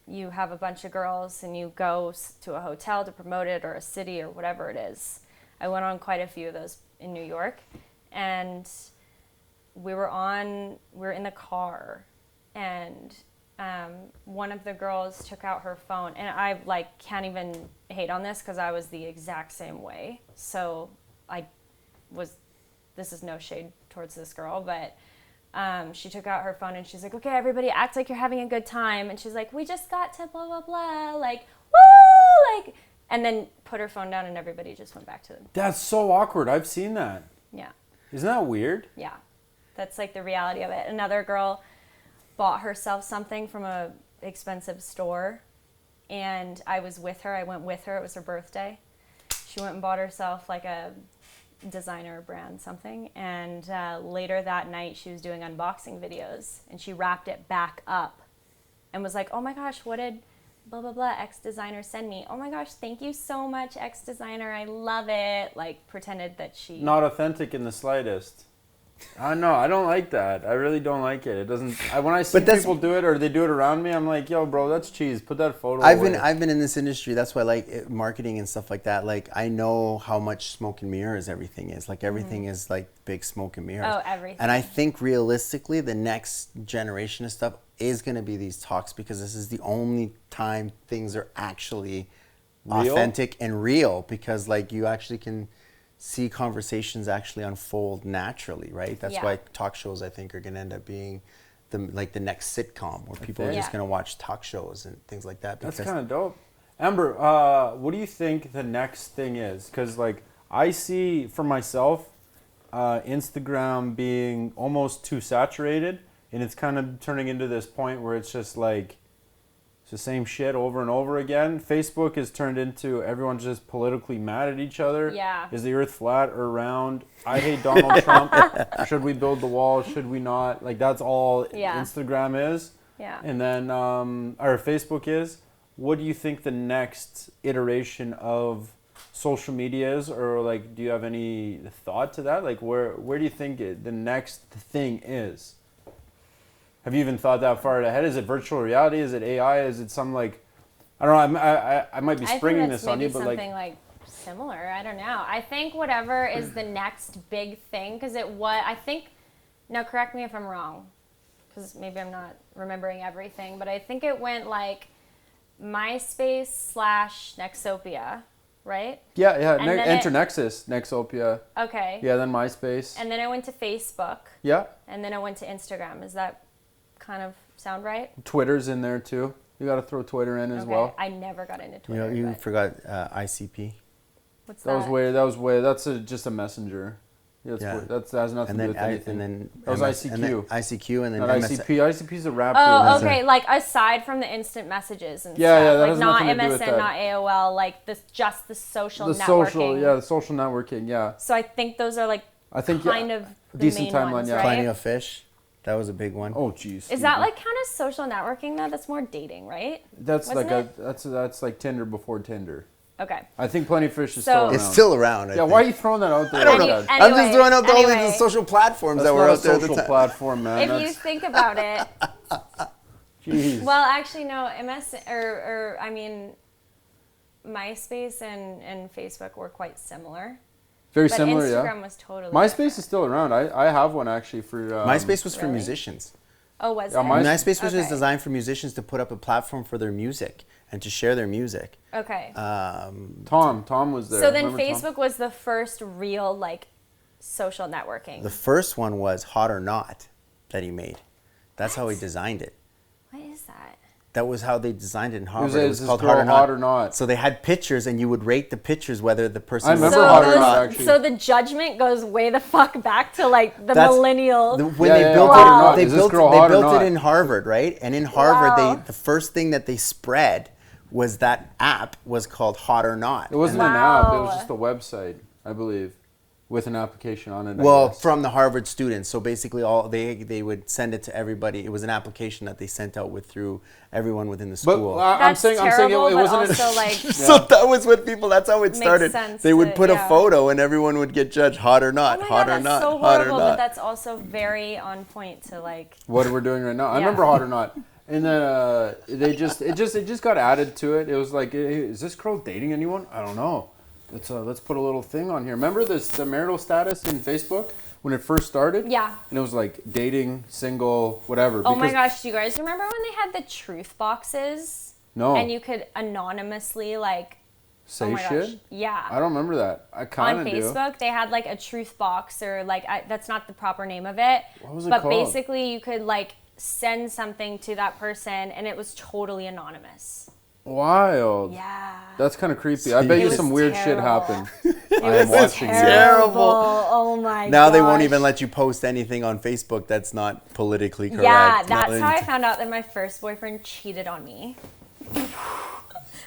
you have a bunch of girls and you go to a hotel to promote it, or a city, or whatever it is. I went on quite a few of those in New York, and we were in the car, and one of the girls took out her phone, and I like can't even hate on this because I was the exact same way. So this is no shade towards this girl, but she took out her phone and she's like, okay, everybody act like you're having a good time. And she's like, we just got to blah, blah, blah. Like, woo! Like, and then put her phone down and everybody just went back to them. That's so awkward. I've seen that. Yeah. Isn't that weird? Yeah. That's like the reality of it. Another girl bought herself something from a expensive store, and I was with her. I went with her. It was her birthday. She went and bought herself like a designer brand something, and later that night she was doing unboxing videos, and she wrapped it back up and was like, oh my gosh, what did blah blah blah X designer send me? Oh my gosh, thank you so much, X designer, I love it. Like, pretended that she... Not authentic in the slightest. No, I don't like that. I really don't like it. It doesn't. When I see people do it, or they do it around me, I'm like, yo, bro, that's cheese. Put that photo away. I've been in this industry. That's why I like marketing and stuff like that. Like, I know how much smoke and mirrors everything is. Like, everything is like big smoke and mirrors. Oh, everything. And I think realistically, the next generation of stuff is going to be these talks, because this is the only time things are actually authentic and real, because like you actually can see conversations actually unfold naturally, right? That's why talk shows, I think, are going to end up being the next sitcom, where people are just going to watch talk shows and things like that. That's kind of dope. Amber, what do you think the next thing is? Because like I see for myself, Instagram being almost too saturated, and it's kind of turning into this point where it's just like it's the same shit over and over again. Facebook has turned into everyone's just politically mad at each other. Yeah. Is the earth flat or round? I hate Donald Trump. Should we build the wall? Should we not? Like, that's all Instagram is. Yeah. And then, or Facebook is. What do you think the next iteration of social media is? Or like, do you have any thought to that? Like, where do you think the next thing is? Have you even thought that far ahead? Is it virtual reality? Is it AI? Is it some like, I don't know. I might be springing this on you, but something like similar. I don't know. I think whatever is the next big thing, because I think, now correct me if I'm wrong, because maybe I'm not remembering everything, but I think it went like MySpace / Nexopia, right? Yeah. Enter Nexus, Nexopia. Okay. Yeah, then MySpace. And then I went to Facebook. Yeah. And then I went to Instagram. Is that kind of sound right? Twitter's in there too. You got to throw Twitter in as well. I never got into Twitter. You forgot ICP. What's that? That was way. That's just a messenger. That has nothing to do with anything. And then that was ICQ. And then ICQ, and then not ICP. ICP's a rap. Oh, okay. Like aside from the instant messages and stuff. That like has not nothing to do MSN, with that. not AOL. Like just the social networking. The social networking. Yeah. So I think those are like of the decent main timeline. ones, Yeah. right? Plenty of Fish. That was a big one. Oh, jeez. Is that like kind of social networking though? That's more dating, right? That's that's like Tinder before Tinder. Okay. I think Plenty of Fish is still around. It's still around. I think. Why are you throwing that out there? I don't know. I'm just throwing out all the social platforms that were out there at the time. Social platform, man. If you think about it. Jeez. Well, actually, no. MySpace and Facebook were quite similar. Very similar, yeah. Instagram was totally MySpace different. is still around. I have one actually for... MySpace was for musicians. Oh, was it? MySpace was just designed for musicians to put up a platform for their music and to share their music. Okay. Tom was there. So then Remember Tom? Facebook was the first real like social networking. The first one was Hot or Not that he made. That's how he designed it. What is that? That was how they designed it in Harvard. It was called Hot or Not. So they had pictures, and you would rate the pictures whether the person. I remember So Hot or Not, actually. So the judgment goes way the fuck back to like the millennial. When Yeah, they yeah, built Hot or it, Not. they Is this built, girl they hot or built not? it in Harvard, right? And in Harvard, Wow. the first thing that they spread was that app was called Hot or Not. It wasn't an app. It was just a website, I believe, with an application on it. I Well, guess. from the Harvard students. So basically, all they would send it to everybody. It was an application that they sent out through everyone within the But school. I'm That's saying terrible, it but wasn't. also like So that was what people. That's how it started. sense They would to- put a yeah. photo, and everyone would get judged hot or oh not, my hot god, or that's not, so hot or horrible, but not. that's also very on point to like. What we're doing right now. I Yeah. remember Hot or Not, and then it just got added to it. It was like, hey, is this girl dating anyone? I don't know. Let's put a little thing on here. Remember the marital status in Facebook when it first started? Yeah. And it was like dating, single, whatever. Oh my because- gosh, do you guys remember when they had the truth boxes? No. And you could anonymously like. Say oh my shit. gosh. Yeah. I don't remember that. I kind On of do. Facebook, they had like a truth box, or like that's not the proper name of it. What was it but called? basically, you could like send something to that person, and it was totally anonymous. Wild. Yeah. That's kind of creepy. I bet It you was some weird shit terrible. happened. I It am was watching you. Terrible. Oh my. Now they won't gosh. even let you post anything on Facebook that's not politically correct. Yeah, Not that's how I letting- found out that my first boyfriend cheated on me.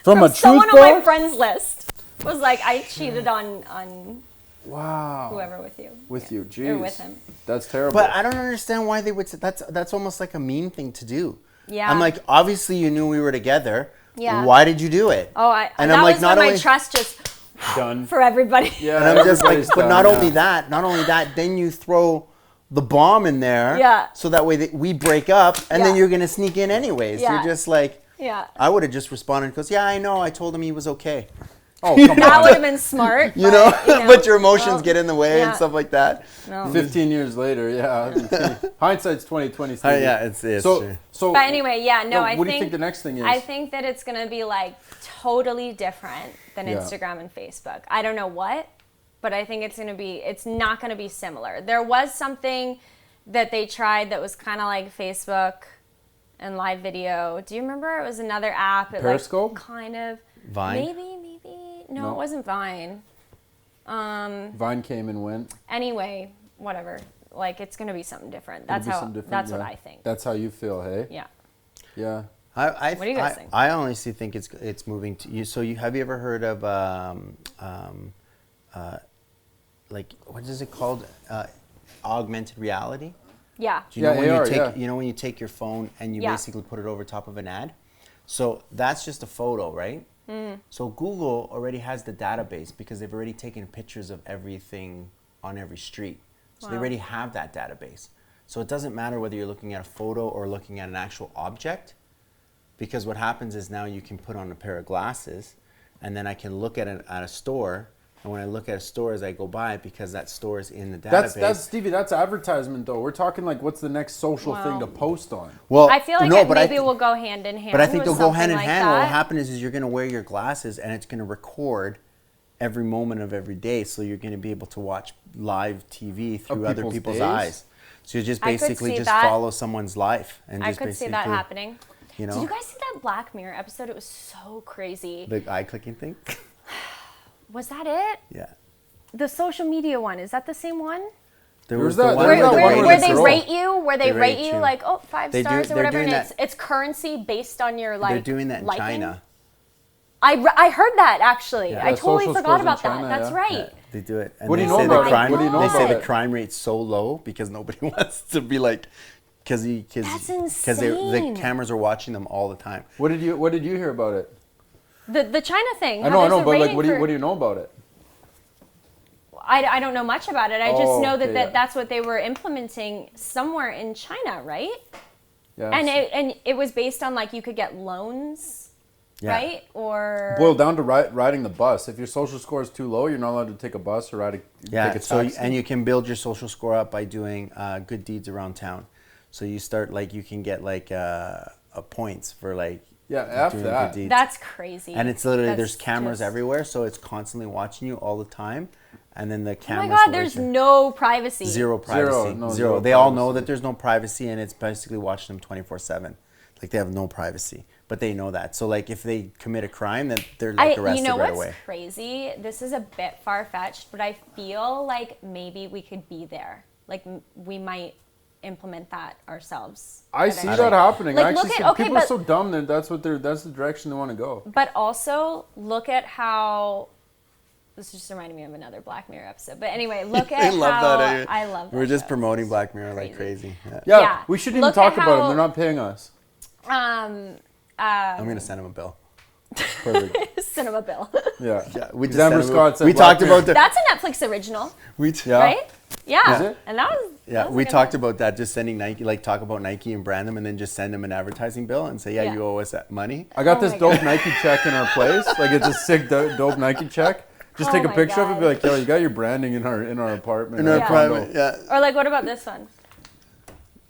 From a truth Someone on my box? friends list was like, I cheated on Wow. whoever with you. With you, Or jeez. with him. That's terrible. But I don't understand why they would say that's almost like a mean thing to do. Yeah. I'm like, obviously you knew we were together. Yeah. Why did you do it? Oh, And that I'm like, was not when only- my trust just Done. for everybody. Yeah, And I'm just like, everybody's but done, not yeah. only that, then you throw the bomb in there. Yeah. So that way we break up, and then Yeah. you're gonna sneak in anyways. Yeah. You're just like, Yeah. I would have just responded and goes, yeah, I know. I told him he was okay. Oh, come That on. would have been smart. You know, but your emotions well, get in the way and yeah. stuff like that. No. 15 years later, yeah. Hindsight's 20/20. Yeah, it's So, true. so. But anyway, yeah, no, I what think. do you think the next thing is? I think that it's gonna be like totally different than Yeah. Instagram and Facebook. I don't know what, but I think it's not gonna be similar. There was something that they tried that was kind of like Facebook and live video. Do you remember? It was another app. It Periscope? Like kind of. Vine? Maybe. No, No. it wasn't Vine. Vine came and went. Anyway, whatever. Like it's gonna be something different. It'll That's be how. something different, That's yeah. what I think. That's how you feel, hey? Yeah. Yeah. What do you guys think? I honestly think it's moving to you. So have you ever heard of like what is it called? Augmented reality. Yeah. Do you know Yeah, when AR, you take yeah. you know when you take your phone and you Yeah. basically put it over top of an ad? So that's just a photo, right? So Google already has the database because they've already taken pictures of everything on every street. So they Wow. already have that database. So it doesn't matter whether you're looking at a photo or looking at an actual object, because what happens is now you can put on a pair of glasses and then I can look at a store. And when I look at a store as I go by, because that store is in the database. That's Stevie. That's advertisement, though. We're talking like, what's the next social thing to Wow. post on? well, I feel like no, it but I maybe thi- will go hand in hand. But I think with they'll go hand in something like hand. What will that. happen is you're going to wear your glasses and it's going to record every moment of every day. So you're going to be able to watch live TV through other people's people's days? eyes. So you just I could basically see just that. follow someone's life and I just could see basically, that happening. You know, Did you guys see that Black Mirror episode? It was so crazy. the eye clicking thing. Was that it? Yeah. The social media one, is that the same one? There was the that- one there was where that they one rated where Where they girl. rate you, where they They rate rate you you. like, oh, 5 They do- stars or they're whatever, doing and that- it's currency based on your like. They're doing that in liking. China. I heard that actually. Yeah. I Yeah, totally social forgot scores in about China, that. That's yeah. right. Yeah, they do it. And What do they you know say about the it? crime, What do you know They say about the it? crime rate's so low because nobody wants to be like, because That's the insane. cameras are watching them all the time. What did you hear about it? The China thing. I how know, there's a but like, rating what do for- you know about it? I don't know much about it. I just Oh, know that, okay, that yeah. that's what they were implementing somewhere in China, right? Yeah. And it was based on like you could get loans, Yeah. right? Or boiled down to riding the bus. If your social score is too low, you're not allowed to take a bus or take a So taxi. and you can build your social score up by doing good deeds around town. So you start like you can get like points for like Yeah, F doing that. good deeds. That's crazy. And it's literally, That's there's cameras just- everywhere, so it's constantly watching you all the time. And then the Oh cameras. my God, will there's raise your- no privacy. Zero privacy. Zero. They all know that there's no privacy, and it's basically watching them 24/7. Like, they have no privacy, but they know that. So, like, if they commit a crime, then they're like arrested You know right what's away. crazy? This is a bit far-fetched, but I feel like maybe we could be there. Like, we might implement that ourselves. I see eventually. that happening. Like, I actually look see at- okay, people are but- so dumb that that's the direction they want to go. But also, look at how. This just reminded me of another Black Mirror episode. But anyway, look at I love how that. I love that. We're just show. promoting It's Black Mirror like crazy. crazy. Yeah, Yeah. we shouldn't even Look talk at about them. how- They're not paying us. I'm gonna send him a bill. Perfect. Cinema Bill. Yeah. Yeah, we just Amber sent him Scott said we Black talked Mirror. about the. That's a Netflix original, Yeah. right? Yeah. Is it? And that was. Yeah, that was we a good talked one. about that. Just sending Nike, like talk about Nike and brand them, and then just send them an advertising bill and say, Yeah. you owe us that money. I got Oh this my dope God. Nike check in our place. Like, it's a sick dope Nike check. Just Oh take a my picture of it and be God. like, yo, you got your branding in our apartment. In our Yeah. private, yeah. Or like, what about this one?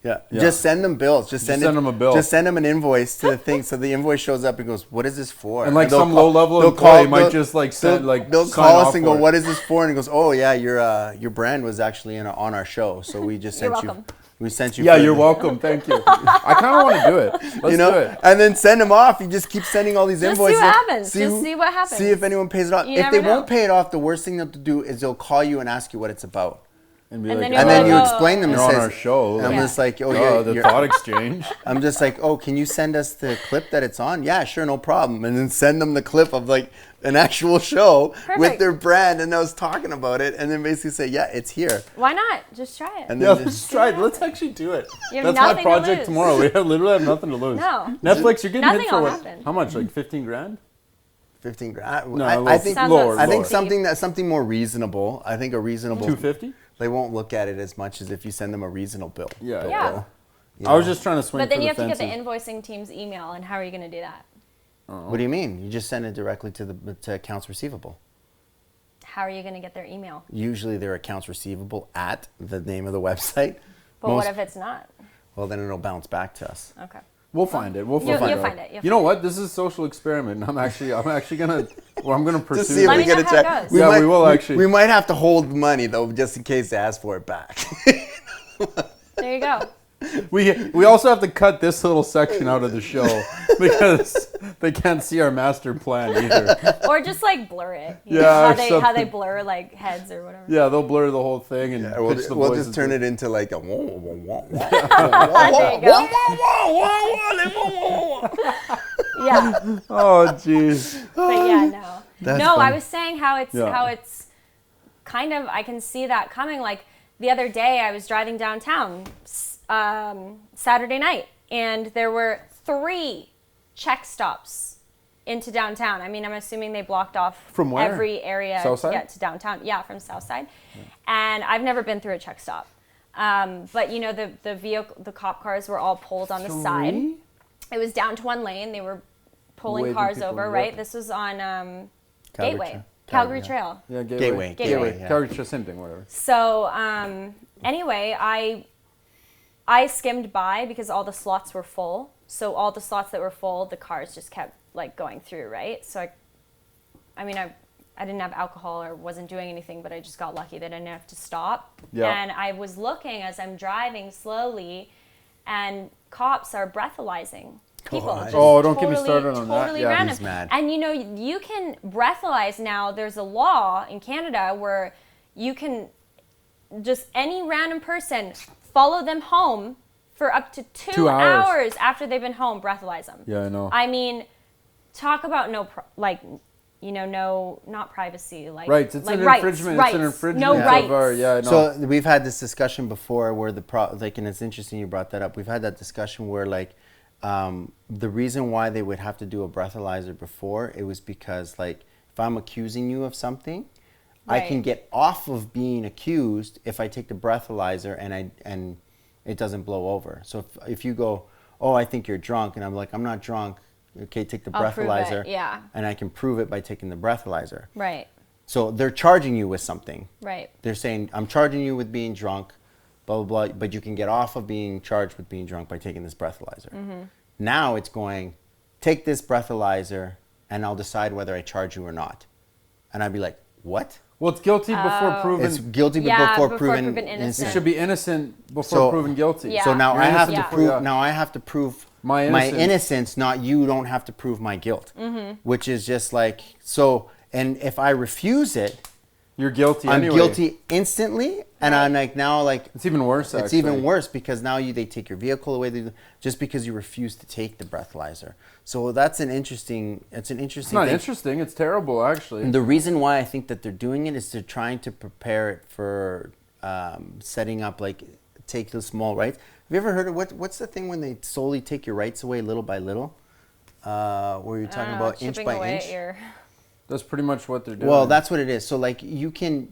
Yeah. Yeah. Just send them bills. Just send send them a bill. Just send them an invoice to the thing. So the invoice shows up and goes, "What is this for?" And like they'll some call- low-level they'll employee call- might they'll- just like send like they'll sign call off us and for go, it. "What is this for?" And he goes, "Oh yeah, your brand was actually on our show, so we just You're sent welcome. you. We sent you. Yeah, for you're the-" welcome. Thank you. I kind of want to do it. Let's You know, do it. and then send them off. You just keep sending all these Just see invoices. what happens. Just who- see what happens. See if anyone pays it off. You If never they know. won't pay it off, the worst thing they'll do is they'll call you and ask you what it's about. And, be And like, then you're And then you Oh. explain them. you're and on says- our show. And I'm Yeah. just like, oh The yeah. Thought Exchange. I'm just like, oh, can you send us the clip that it's on? Yeah, sure, no problem. And then send them the clip of like an actual show with Perfect. their brand, and I was talking about it, and then basically say, yeah, it's here. Why not? Just try it. And Yeah, then let's try it. Let's actually do it. You have That's my nothing to project lose. tomorrow. We literally have nothing to lose. No. Netflix, you're getting Nothing hit for will what? happen. How much? Like 15 grand? 15 grand. No, I think Sounds lower. about I think lower. something more reasonable. I think a reasonable. 250? They won't look at it as much as if you send them a reasonable bill. Yeah. Yeah. bill, you I was know? just trying to swing But then for you the have to get fences. the invoicing team's email, and how are you going to do that? What do you mean? You just send it directly to accounts receivable. How are you going to get their email? Usually, they're accounts receivable at the name of the website. But what if it's not? Well, then it'll bounce back to us. Okay. We'll find it. We'll You'll find it. find it. You'll You know find what? This is a social experiment. I'm actually gonna. Well, I'm gonna pursue. Just see if Let we me know get a how it check. goes. Yeah, we will actually. We might have to hold money though, just in case they ask for it back. There you go. We also have to cut this little section out of the show because they can't see our master plan either. Or just like blur it. Yeah, How or they something. blur like heads or whatever. Yeah, they'll blur the whole thing and Yeah, we'll pitch the we'll voices just turn to- it into like a wah, wah, wah, wah, There you go. Yeah. Oh, jeez. But yeah, no. That's No, I funny. was saying how Yeah. it's kind of, I can see that coming. Like the other day I was driving downtown Saturday night, and there were 3 check stops into downtown. I mean, I'm assuming they blocked off From where? every area Southside? to get to downtown. Yeah, from Southside. And I've never been through a check stop. But you know, the cop cars were all pulled on the side. 3? It was down to 1 lane. They were pulling Waving cars people, over, yep. right? This was on Calgary Gateway, Trail. Calgary Yeah. Trail. Yeah, Gateway. Gateway. Yeah. Calgary Trail, same thing, whatever. So anyway, I skimmed by because all the slots were full. So all the slots that were full, the cars just kept like going through, right? So I mean, I didn't have alcohol or wasn't doing anything, but I just got lucky that I didn't have to stop. Yeah. And I was looking as I'm driving slowly, and cops are breathalyzing people. I- just Oh, don't get me started on that. totally Yeah. random. He's mad. And you know, you can breathalyze now. There's a law in Canada where you can just any random person follow them home for up to 2 2 hours. hours after they've been home, breathalyze them. Yeah, I know. I mean, talk about not privacy. Like Right, it's like an rights, infringement. rights. It's an infringement No of rights. our. Yeah, I know. So we've had this discussion before where and it's interesting you brought that up. We've had that discussion where like the reason why they would have to do a breathalyzer before, it was because like if I'm accusing you of something, I can Right. get off of being accused if I take the breathalyzer and it doesn't blow over. So if you go, oh, I think you're drunk, and I'm like, I'm not drunk. Okay, take the I'll prove it, breathalyzer. yeah. And I can prove it by taking the breathalyzer. Right, So they're charging you with something. right. They're saying, I'm charging you with being drunk, blah, blah, blah, but you can get off of being charged with being drunk by taking this breathalyzer. Mm-hmm. Now it's going, take this breathalyzer and I'll decide whether I charge you or not. And I'd be like, what? Well, it's guilty before proven. It's guilty before proven innocent. It should be innocent before proven guilty. Yeah. So now You're I have innocent to prove. before- Now I have to prove My innocence. Not you. Don't have to prove my guilt. Which is just like so. And if I refuse it, You're guilty I'm anyway. guilty instantly. And I'm like now like It's even worse, it's actually. even worse because now they take your vehicle away just because you refuse to take the breathalyzer. So that's an interesting. It's an interesting. It's not thing. interesting. It's terrible, actually. And the reason why I think that they're doing it is they're trying to prepare it for setting up, like, take the small rights. Have you ever heard of what's the thing when they slowly take your rights away little by little? Where you're talking about inch by inch? That's pretty much what they're doing. Well, that's what it is. So, like, you can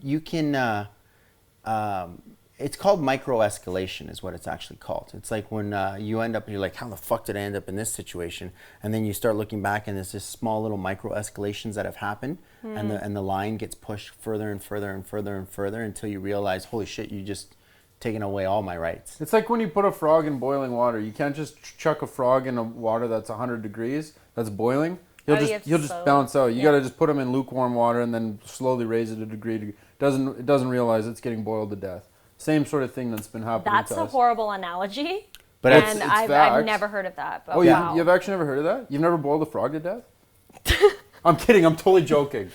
it's called micro escalation is what it's actually called. It's like when you end up, you're like, how the fuck did I end up in this situation? And then you start looking back and there's just small little micro escalations that have happened and the line gets pushed further and further and further and further until you realize, holy shit, you just taken away all my rights. It's like when you put a frog in boiling water. You can't just chuck a frog in a water that's 100 degrees, that's boiling. He'll just bounce out. You got to just put him in lukewarm water and then slowly raise it a degree. It doesn't realize it's getting boiled to death. Same sort of thing that's been happening to us. That's a horrible analogy. But and it's I've never heard of that. But Oh, wow. you've actually never heard of that? You've never boiled a frog to death? I'm kidding. I'm totally joking.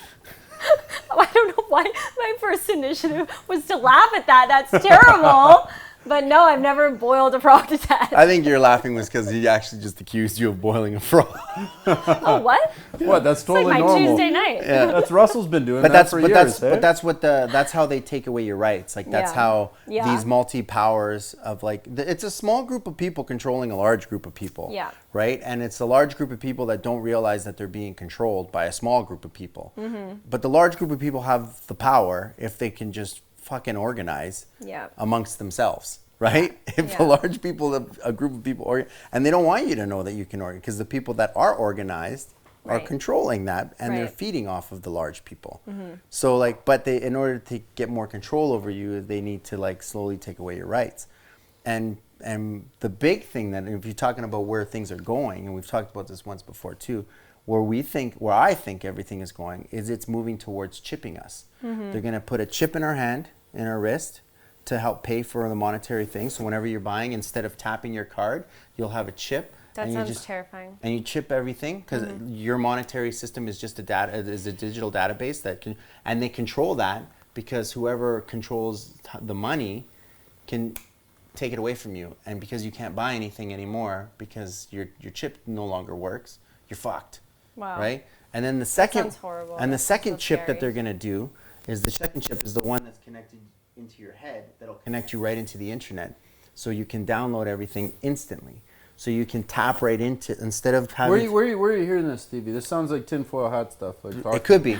I don't know why my first initiative was to laugh at that. That's terrible. But no, I've never boiled a frog to death. I think you're laughing was because he actually just accused you of boiling a frog. Oh, what? What? That's It's totally like my normal. Tuesday night. Yeah. That's Russell's been doing But that for years. that's how they take away your rights. Like that's Yeah. how Yeah. these multi-powers of like it's a small group of people controlling a large group of people. Yeah. Right? And it's a large group of people that don't realize that they're being controlled by a small group of people. But the large group of people have the power if they can just fucking organize Yeah. amongst themselves. Right? If Yeah. a large people, a group of people, and they don't want you to know that you can organize because the people that are organized are Right. controlling that and they're Right. feeding off of the large people. So like, but in order to get more control over you, they need to like slowly take away your rights. And the big thing that if you're talking about where things are going, and we've talked about this once before too, where I think everything is going is it's moving towards chipping us. They're going to put a chip in our hand, in our wrist, to help pay for the monetary things. So whenever you're buying, instead of tapping your card, you'll have a chip. That and sounds terrifying. And you chip everything because your monetary system is just a digital database and they control that because whoever controls the money can take it away from you. And because you can't buy anything anymore because your chip no longer works, you're fucked. Wow. Right? And then the second sounds horrible. and the That's second so chip scary. that they're going to do is the second chip is the one that's connected into your head that'll connect you right into the internet so you can download everything instantly. So you can tap right into instead of having Where are you hearing this, Stevie? This sounds like tinfoil hat stuff. Like it could be.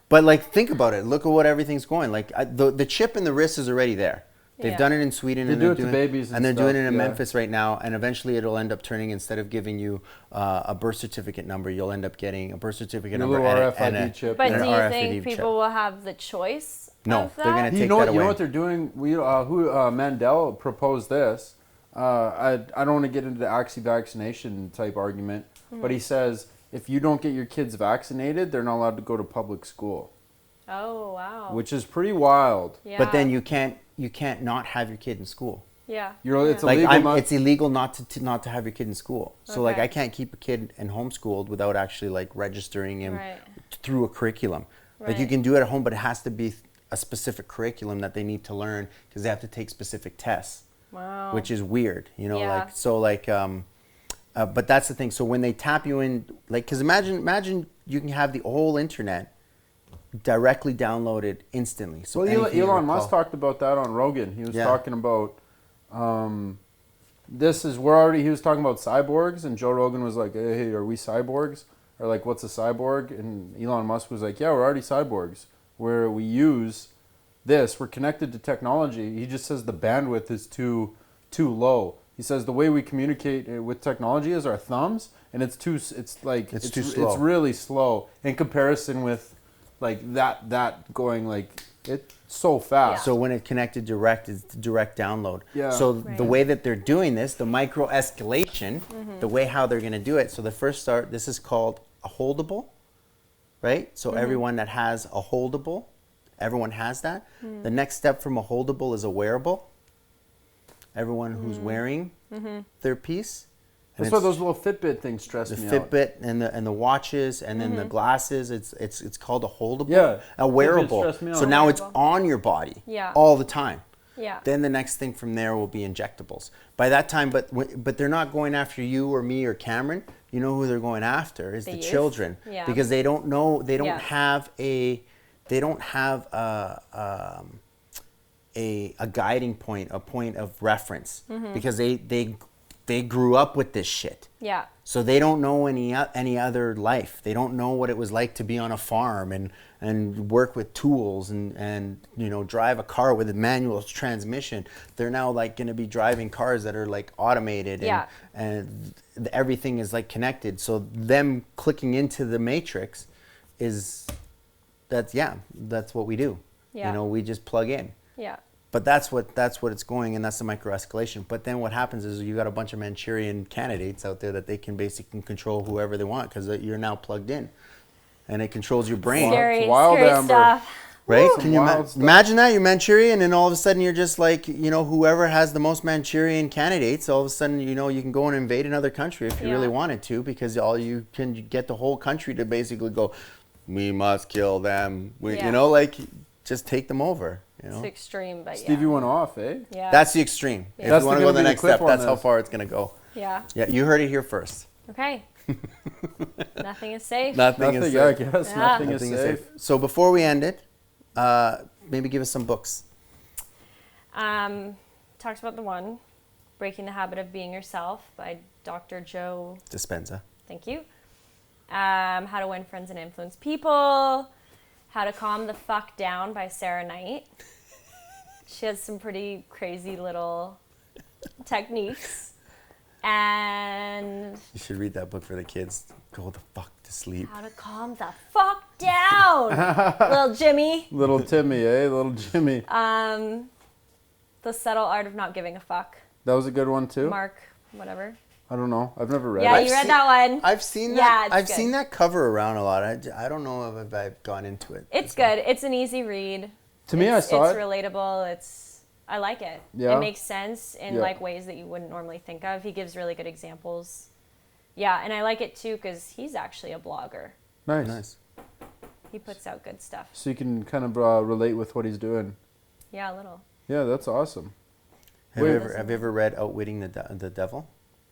But like think about it. Look at what everything's going. Like the chip in the wrist is already there. They've Yeah. done it in Sweden They and do they're it to doing babies and they're doing it stuff, in yeah. Memphis right now and eventually it'll end up turning instead of giving you a birth certificate number, you'll end up getting a birth certificate Your number little and RFID chip. But and do an you RFID think chip. people will have the choice No, of they're that? gonna You take know that what? You know away. what they're doing? Mandel proposed this. I don't want to get into the anti-vaccination type argument, but he says if you don't get your kids vaccinated, they're not allowed to go to public school, Oh, wow. which is pretty wild. Yeah. But then you can't not have your kid in school. Yeah. It's Like illegal. it's illegal not to have your kid in school. So like Okay. I can't keep a kid and homeschooled without actually like registering him Right. through a curriculum. Like you Right. can do it at home, but it has to be a specific curriculum that they need to learn because they have to take specific tests, Wow. which is weird, you know. Yeah. Like so like but that's the thing. So when they tap you in, like, because imagine you can have the whole internet directly downloaded instantly. So Well, anything you Elon recall- Musk talked about that on Rogan. He was Yeah. talking about he was talking about cyborgs, and Joe Rogan was like, "Hey, are we cyborgs?" Or like, "What's a cyborg?" And Elon Musk was like, "Yeah, we're already cyborgs. Where we use this, we're connected to technology." He just says the bandwidth is too low. He says the way we communicate with technology is our thumbs, and it's too slow. It's really slow in comparison with like that going like It's so fast. So when it connected direct, it's direct download. Yeah. So Right. the way that they're doing this, the micro escalation, the way how they're going to do it. So the first start, this is called a holdable, right? So everyone that has a holdable, everyone has that. The next step from a holdable is a wearable. Everyone who's wearing their piece. And That's why it's those little Fitbit things stress the me out. Fitbit and the watches and then the glasses. It's called a holdable. Yeah. A wearable. stress me out. So now it's Wearable. on your body. Yeah. All the time. Yeah. Then the next thing from there will be injectables. By that time, but they're not going after you or me or Cameron. You know who they're going after is The the youth. children, Yeah. because they don't know. They don't Yeah. have a guiding point, a point of reference, because they grew up with this shit. Yeah. So they don't know any other life. They don't know what it was like to be on a farm and work with tools and drive a car with a manual transmission. They're now like going to be driving cars that are like automated and everything is like connected. So them clicking into the matrix that's what we do. Yeah. We just plug in. Yeah. But that's what it's going, and that's the micro escalation. But then what happens is you got a bunch of Manchurian candidates out there that they can basically control whoever they want because you're now plugged in, and it controls your brain, Scary, wild, scary Amber. stuff. right? Woo. Can you Wild stuff. imagine that you're Manchurian, and all of a sudden you're just like whoever has the most Manchurian candidates. All of a sudden you can go and invade another country if you Yeah. really wanted to, because all you can get the whole country to basically go, we must kill them. Yeah. Just take them over. It's extreme, but Stevie went off, eh? yeah. That's the extreme. If That's you want to gonna go to the be the next clip step, on that's how this. far it's going to go. Yeah. Yeah, you heard it here first. Okay. Nothing is safe. Nothing Nothing, is yeah, I safe. guess. Yeah. Nothing is Nothing safe. So before we end it, maybe give us some books. Talked about the one, Breaking the Habit of Being Yourself by Dr. Joe. Dispenza. Thank you. How to Win Friends and Influence People. How to Calm the Fuck Down by Sarah Knight. She has some pretty crazy little techniques. And You should read that book for the kids. Go the fuck to sleep. How to Calm the Fuck Down, little Jimmy. Little Timmy, eh? Little Jimmy. The Subtle Art of Not Giving a Fuck. That was a good one too. Mark, whatever. I don't know. I've never read Yeah, it. you read that one. I've seen Yeah, that. it's I've good. seen that cover around a lot. I don't know if I've gone into it. It's good. It's an easy read. To me, I saw it's it. relatable. I like it. Yeah. It makes sense in Yeah. like ways that you wouldn't normally think of. He gives really good examples. Yeah, and I like it too because he's actually a blogger. Nice. Nice. He puts out good stuff. So you can kind of relate with what he's doing. Yeah, a little. Yeah, that's awesome. Have Wait. you ever read Outwitting the Devil?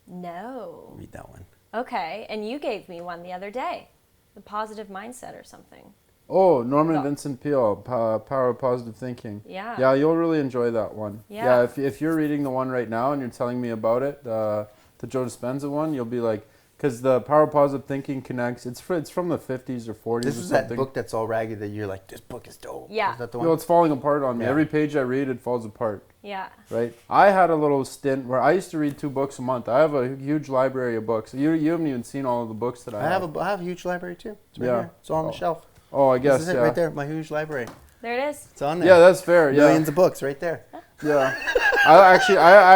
No. Read that one. Okay, and you gave me one the other day. The Positive Mindset or something. Oh, Norman No. Vincent Peale, Power of Positive Thinking. Yeah. Yeah, you'll really enjoy that one. Yeah. If you're reading the one right now and you're telling me about it, the Joe Dispenza one, you'll be like, because the Power of Positive Thinking connects. It's from the 50s or 40s This or is something. that book that's all ragged that you're like, this book is dope. Yeah. Is that the No, one? it's falling apart on me. Yeah. Every page I read, it falls apart. Yeah. Right. I had a little stint where I used to read 2 books a month. I have a huge library of books. You haven't even seen all of the books that I have. I have a huge library too. It's right Yeah. here. It's on the shelf. Oh, I guess This is it yeah. right there. My huge library. There it is. It's on there. Yeah, that's fair. Yeah. Millions of books right there. Yeah. I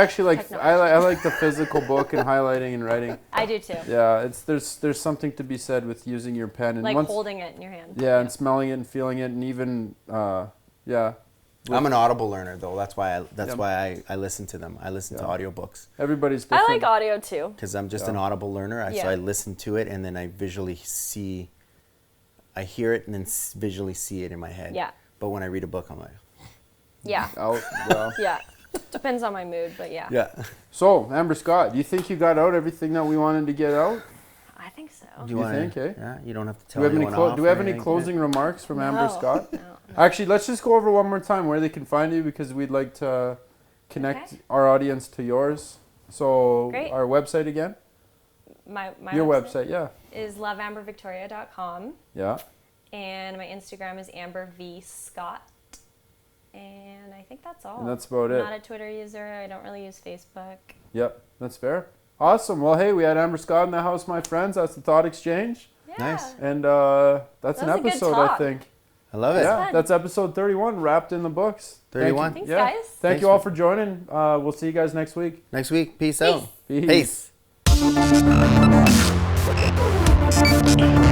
actually like Technology. I like the physical book and highlighting and writing. I do too. Yeah, there's something to be said with using your pen and Like once, holding it in your hand. yeah, and smelling it and feeling it and even yeah. I'm an Audible learner though. That's why Yeah. I listen to them. I listen to Yeah. audiobooks Everybody's I different. like audio too. because I'm just Yeah. an Audible learner. So Yeah. I listen to it and then I visually see. I hear it and then visually see it in my head. Yeah. But when I read a book, I'm like, Yeah. Out, yeah. Yeah. Depends on my mood, but yeah. yeah. So, Amber Scott, do you think you got out everything that we wanted to get out? I think so. Do You wanna- think, eh? Yeah. You don't have to Do tell we have any anyone off do we or have any anything. closing remarks from Amber No. Scott? No. Actually, let's just go over one more time where they can find you because we'd like to connect Okay. our audience to yours. So, Great. our website again? My Your website, yeah. is loveambervictoria.com, Yeah. and my Instagram is ambervscott. And I think that's all. And that's about I'm it. not a Twitter user. I don't really use Facebook. Yep, that's fair. Awesome. Well, hey, we had Amber Scott in the house, my friends. That's the Thought Exchange. Yeah. Nice. And that's That an was a good episode, I talk. think. I love it. Yeah, fun. that's episode 31 wrapped in the books. 31. Thanks, Yeah. guys. Thank Thanks you all for joining. We'll see you guys next week. Next week. Peace out. Peace. Peace.